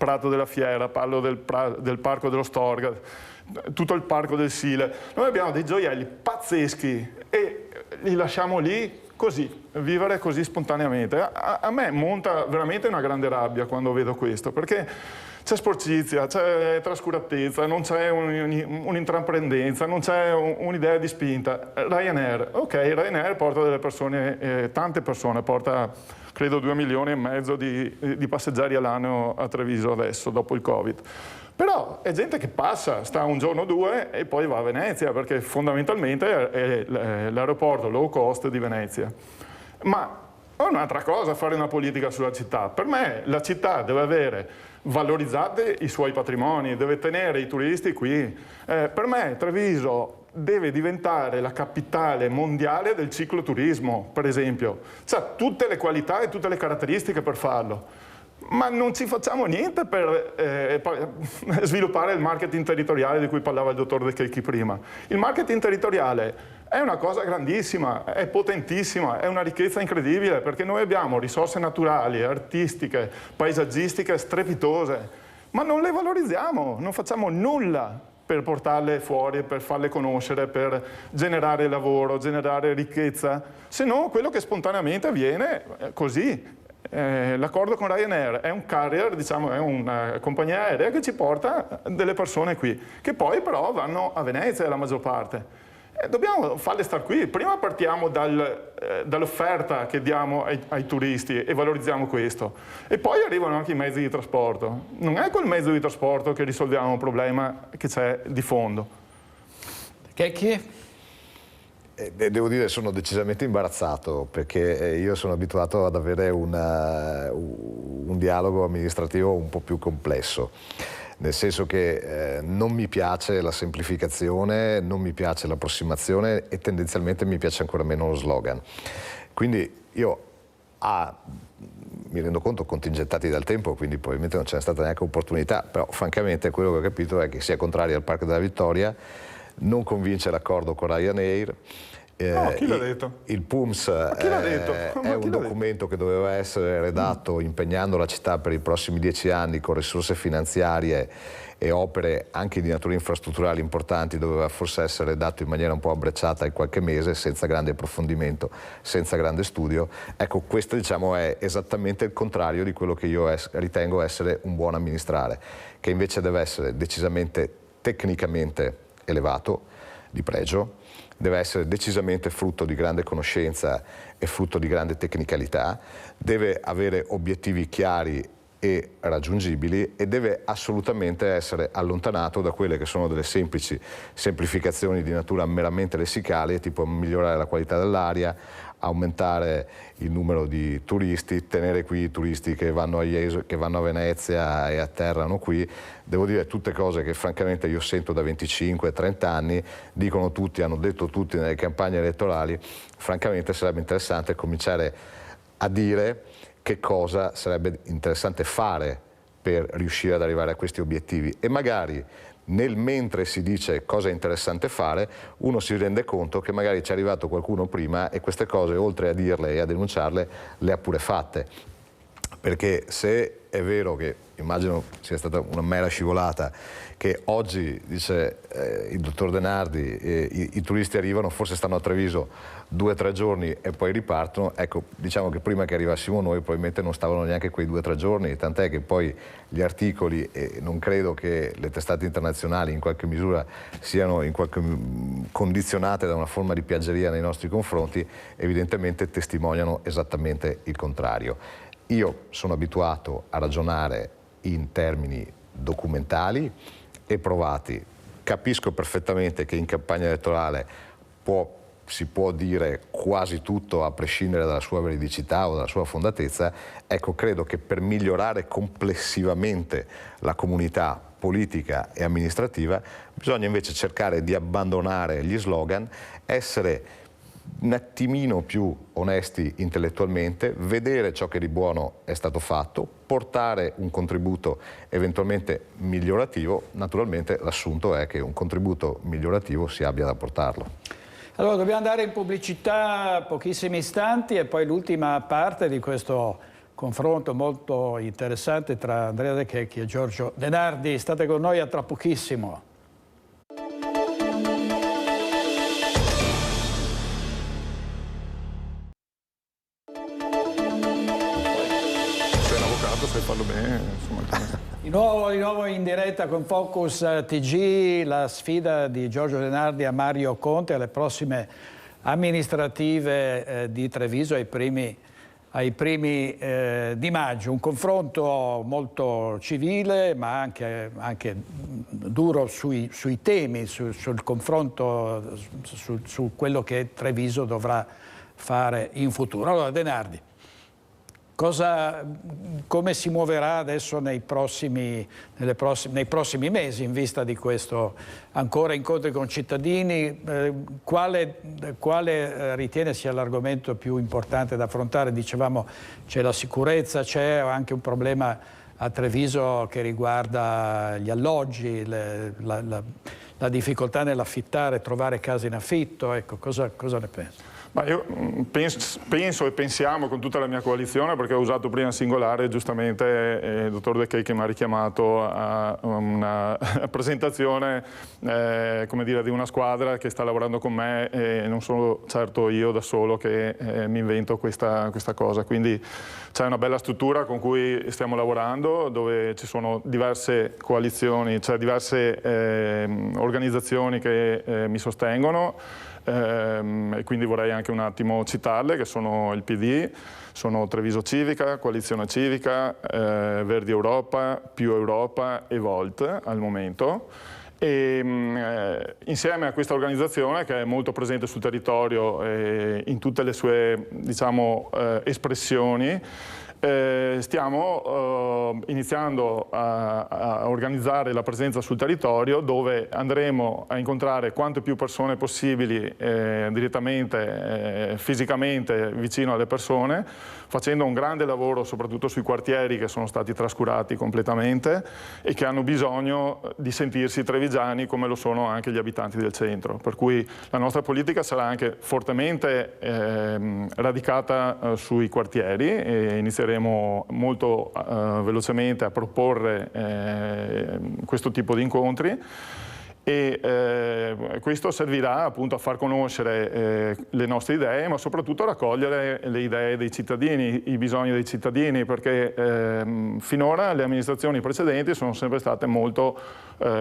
Prato della Fiera, parlo del Parco dello Storga, tutto il Parco del Sile. Noi abbiamo dei gioielli pazzeschi e li lasciamo lì così, vivere così spontaneamente. A me monta veramente una grande rabbia quando vedo questo, perché c'è sporcizia, c'è trascuratezza, non c'è un'intraprendenza, non c'è un'idea di spinta. Ryanair, ok, Ryanair porta delle persone, tante persone, porta credo 2,5 milioni di passeggeri all'anno a Treviso adesso, dopo il Covid. Però è gente che passa, sta un giorno o due e poi va a Venezia, perché fondamentalmente è l'aeroporto low cost di Venezia. Ma è un'altra cosa fare una politica sulla città. Per me la città deve avere valorizzate i suoi patrimoni, deve tenere i turisti qui. Per me Treviso deve diventare la capitale mondiale del cicloturismo, per esempio. Ha tutte le qualità e tutte le caratteristiche per farlo. Ma non ci facciamo niente per sviluppare il marketing territoriale di cui parlava il dottor De Checchi prima. Il marketing territoriale è una cosa grandissima, è potentissima, è una ricchezza incredibile, perché noi abbiamo risorse naturali, artistiche, paesaggistiche strepitose, ma non le valorizziamo, non facciamo nulla per portarle fuori, per farle conoscere, per generare lavoro, generare ricchezza, se no quello che spontaneamente avviene così. L'accordo con Ryanair è un carrier, diciamo, è una compagnia aerea che ci porta delle persone qui, che poi però vanno a Venezia la maggior parte. Dobbiamo farle star qui. Prima partiamo dall'offerta che diamo ai turisti e valorizziamo questo. E poi arrivano anche i mezzi di trasporto. Non è col mezzo di trasporto che risolviamo un problema che c'è di fondo. Checchi? Devo dire sono decisamente imbarazzato, perché io sono abituato ad avere un dialogo amministrativo un po' più complesso, nel senso che non mi piace la semplificazione, non mi piace l'approssimazione e tendenzialmente mi piace ancora meno lo slogan. Quindi io mi rendo conto, contingentati dal tempo, quindi probabilmente non c'è stata neanche opportunità, però francamente quello che ho capito è che sia contrario al Parco della Vittoria, non convince l'accordo con Ryanair. Chi l'ha detto? Il PUMS è un documento che doveva essere redatto impegnando la città per i prossimi 10 anni con risorse finanziarie e opere anche di natura infrastrutturale importanti, doveva forse essere redatto in maniera un po' abbrecciata in qualche mese, senza grande approfondimento, senza grande studio. Ecco, questo diciamo è esattamente il contrario di quello che io ritengo essere un buon amministrare, che invece deve essere decisamente tecnicamente elevato, di pregio, deve essere decisamente frutto di grande conoscenza e frutto di grande tecnicalità, deve avere obiettivi chiari e raggiungibili e deve assolutamente essere allontanato da quelle che sono delle semplificazioni di natura meramente lessicale, tipo migliorare la qualità dell'aria, aumentare il numero di turisti, tenere qui i turisti che vanno a Venezia e atterrano qui. Devo dire tutte cose che francamente io sento da 25-30 anni, dicono tutti, hanno detto tutti nelle campagne elettorali. Francamente sarebbe interessante cominciare a dire che cosa sarebbe interessante fare per riuscire ad arrivare a questi obiettivi, e magari nel mentre si dice cosa è interessante fare, uno si rende conto che magari ci è arrivato qualcuno prima e queste cose, oltre a dirle e a denunciarle, le ha pure fatte. Perché se è vero che, immagino sia stata una mera scivolata, che oggi, dice il dottor De Nardi, i turisti arrivano, forse stanno a Treviso 2 o 3 giorni e poi ripartono, ecco, diciamo che prima che arrivassimo noi probabilmente non stavano neanche quei 2 o 3 giorni, tant'è che poi gli articoli, e non credo che le testate internazionali in qualche misura siano condizionate da una forma di piaggeria nei nostri confronti, evidentemente testimoniano esattamente il contrario. Io sono abituato a ragionare in termini documentali e provati. Capisco perfettamente che in campagna elettorale si può dire quasi tutto a prescindere dalla sua veridicità o dalla sua fondatezza. Ecco, credo che per migliorare complessivamente la comunità politica e amministrativa bisogna invece cercare di abbandonare gli slogan, essere un attimino più onesti intellettualmente, vedere ciò che di buono è stato fatto, portare un contributo eventualmente migliorativo. Naturalmente l'assunto è che un contributo migliorativo si abbia da portarlo. Allora dobbiamo andare in pubblicità pochissimi istanti e poi l'ultima parte di questo confronto molto interessante tra Andrea De Checchi e Giorgio De Nardi. State con noi a tra pochissimo. Sai farlo bene, insomma. Di nuovo in diretta con Focus TG, la sfida di Giorgio De Nardi a Mario Conte alle prossime amministrative di Treviso ai primi di maggio. Un confronto molto civile ma anche duro sui temi, sul confronto su quello che Treviso dovrà fare in futuro. Allora De Nardi, come si muoverà adesso nei prossimi mesi in vista di questo ancora incontri con cittadini? Quale ritiene sia l'argomento più importante da affrontare? Dicevamo c'è la sicurezza, c'è anche un problema a Treviso che riguarda gli alloggi, la difficoltà nell'affittare, trovare case in affitto. Ecco, cosa ne pensa? Ma io penso e pensiamo con tutta la mia coalizione, perché ho usato prima singolare, giustamente il dottor De Checchi mi ha richiamato a una presentazione come dire, di una squadra che sta lavorando con me e non sono certo io da solo che mi invento questa cosa. Quindi c'è una bella struttura con cui stiamo lavorando, dove ci sono diverse coalizioni, cioè diverse organizzazioni che mi sostengono. E quindi vorrei anche un attimo citarle, che sono il PD, sono Treviso Civica, Coalizione Civica, Verdi Europa, Più Europa e Volt al momento. E insieme a questa organizzazione, che è molto presente sul territorio in tutte le sue, diciamo, espressioni, stiamo iniziando a organizzare la presenza sul territorio, dove andremo a incontrare quante più persone possibili direttamente, fisicamente vicino alle persone, facendo un grande lavoro soprattutto sui quartieri che sono stati trascurati completamente e che hanno bisogno di sentirsi trevigiani come lo sono anche gli abitanti del centro. Per cui la nostra politica sarà anche fortemente radicata sui quartieri e inizieremo molto velocemente a proporre questo tipo di incontri. E questo servirà appunto a far conoscere le nostre idee, ma soprattutto a raccogliere le idee dei cittadini, i bisogni dei cittadini, perché finora le amministrazioni precedenti sono sempre state molto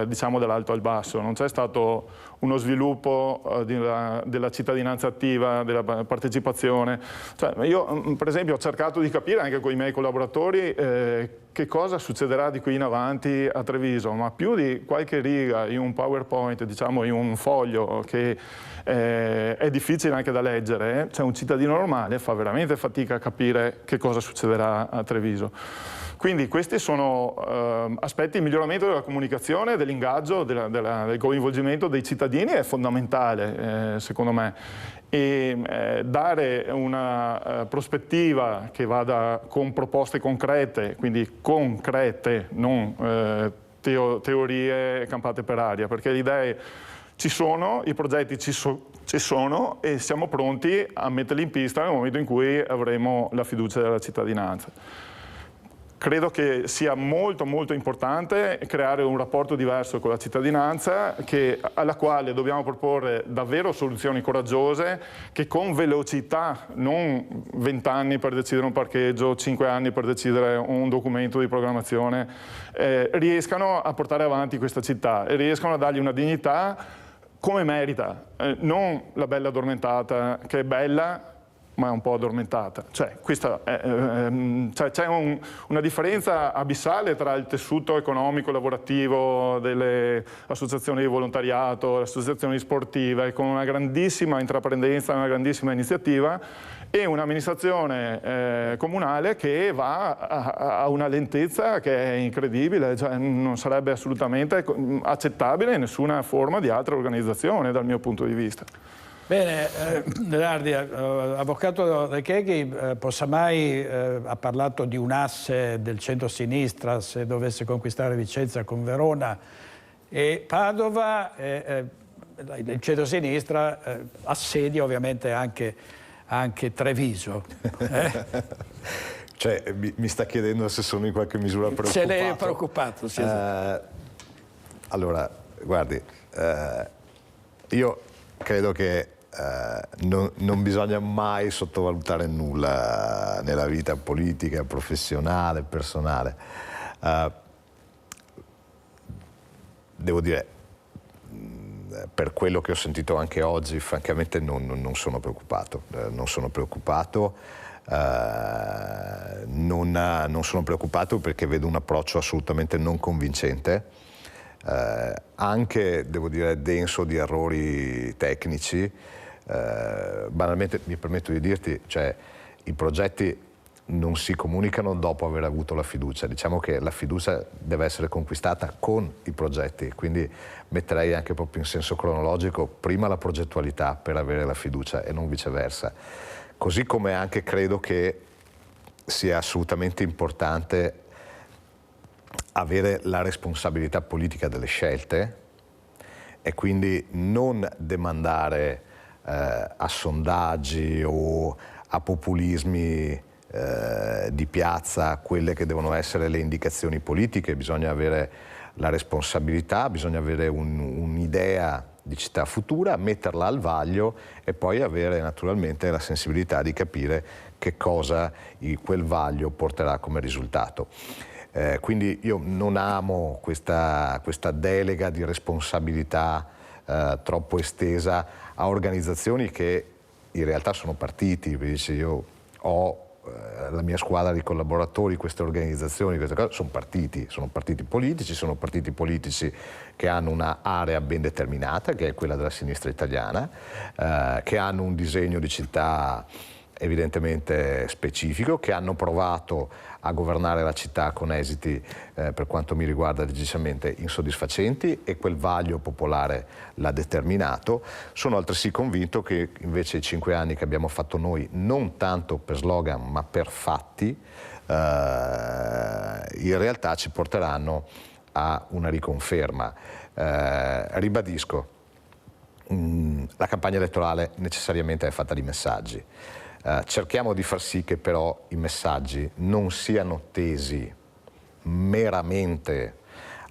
diciamo dall'alto al basso, non c'è stato uno sviluppo della cittadinanza attiva, della partecipazione. Cioè, io per esempio ho cercato di capire anche con i miei collaboratori che cosa succederà di qui in avanti a Treviso, ma più di qualche riga in un PowerPoint, diciamo in un foglio che è difficile anche da leggere, cioè un cittadino normale fa veramente fatica a capire che cosa succederà a Treviso. Quindi questi sono aspetti di miglioramento della comunicazione, dell'ingaggio, del coinvolgimento dei cittadini è fondamentale secondo me, e dare una prospettiva che vada con proposte concrete, quindi concrete, non teorie campate per aria, perché le idee ci sono, i progetti ci sono e siamo pronti a metterli in pista nel momento in cui avremo la fiducia della cittadinanza. Credo che sia molto molto importante creare un rapporto diverso con la cittadinanza, alla quale dobbiamo proporre davvero soluzioni coraggiose che con velocità, non 20 anni per decidere un parcheggio, 5 anni per decidere un documento di programmazione, riescano a portare avanti questa città e riescano a dargli una dignità come merita, non la bella addormentata che è bella ma è un po' addormentata. Cioè, c'è una differenza abissale tra il tessuto economico lavorativo delle associazioni di volontariato, le associazioni sportive, con una grandissima intraprendenza, una grandissima iniziativa, e un'amministrazione comunale che va a una lentezza che è incredibile, cioè, non sarebbe assolutamente accettabile in nessuna forma di altra organizzazione dal mio punto di vista. Bene, Leonardi, avvocato Rechieghi, Possamai ha parlato di un asse del centro-sinistra se dovesse conquistare Vicenza con Verona e Padova, il centro-sinistra assedia ovviamente anche Treviso. Cioè, mi sta chiedendo se sono in qualche misura preoccupato. Se lei è preoccupato, sì. Allora, guardi, io credo che non bisogna mai sottovalutare nulla nella vita politica, professionale, personale. Devo dire, per quello che ho sentito anche oggi, francamente non sono preoccupato. Non sono preoccupato perché vedo un approccio assolutamente non convincente, anche, devo dire, denso di errori tecnici. Banalmente mi permetto di dirti, cioè, i progetti non si comunicano dopo aver avuto la fiducia, diciamo che la fiducia deve essere conquistata con i progetti, quindi metterei anche proprio in senso cronologico prima la progettualità per avere la fiducia e non viceversa. Così come anche credo che sia assolutamente importante avere la responsabilità politica delle scelte e quindi non demandare a sondaggi o a populismi di piazza quelle che devono essere le indicazioni politiche. Bisogna avere la responsabilità, bisogna avere un'idea di città futura, metterla al vaglio e poi avere naturalmente la sensibilità di capire che cosa quel vaglio porterà come risultato. Quindi io non amo questa delega di responsabilità troppo estesa a organizzazioni che in realtà sono partiti. Io ho la mia squadra di collaboratori, queste organizzazioni, queste cose, sono partiti politici che hanno un'area ben determinata, che è quella della sinistra italiana, che hanno un disegno di città evidentemente specifico, che hanno provato a governare la città con esiti, per quanto mi riguarda, decisamente insoddisfacenti, e quel vaglio popolare l'ha determinato. Sono altresì convinto che invece i 5 anni che abbiamo fatto noi, non tanto per slogan ma per fatti, in realtà ci porteranno a una riconferma. Ribadisco, la campagna elettorale necessariamente è fatta di messaggi. Cerchiamo di far sì che però i messaggi non siano tesi meramente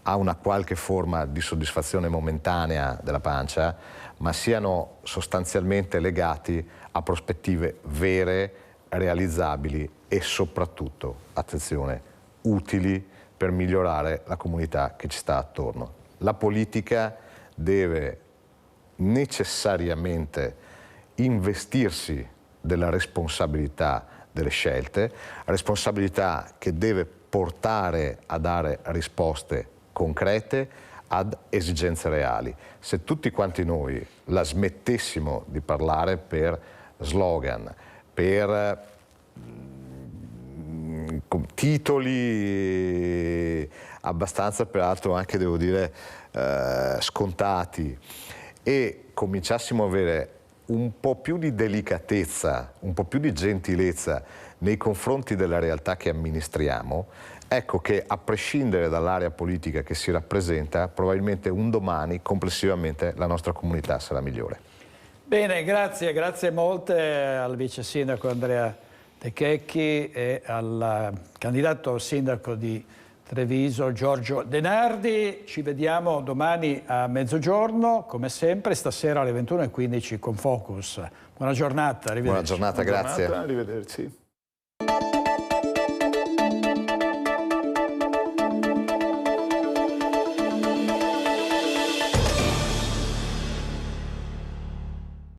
a una qualche forma di soddisfazione momentanea della pancia, ma siano sostanzialmente legati a prospettive vere, realizzabili e soprattutto, attenzione, utili per migliorare la comunità che ci sta attorno. La politica deve necessariamente investirsi della responsabilità delle scelte, responsabilità che deve portare a dare risposte concrete ad esigenze reali. Se tutti quanti noi la smettessimo di parlare per slogan, per titoli abbastanza, peraltro anche devo dire scontati, e cominciassimo a avere un po' più di delicatezza, un po' più di gentilezza nei confronti della realtà che amministriamo, ecco che a prescindere dall'area politica che si rappresenta, probabilmente un domani complessivamente la nostra comunità sarà migliore. Bene, grazie molte al vice sindaco Andrea De Checchi e al candidato sindaco di Treviso Giorgio De Nardi. Ci vediamo domani a mezzogiorno, come sempre, stasera alle 21:15 con Focus. Buona giornata, arrivederci. Buona giornata, grazie. Arrivederci.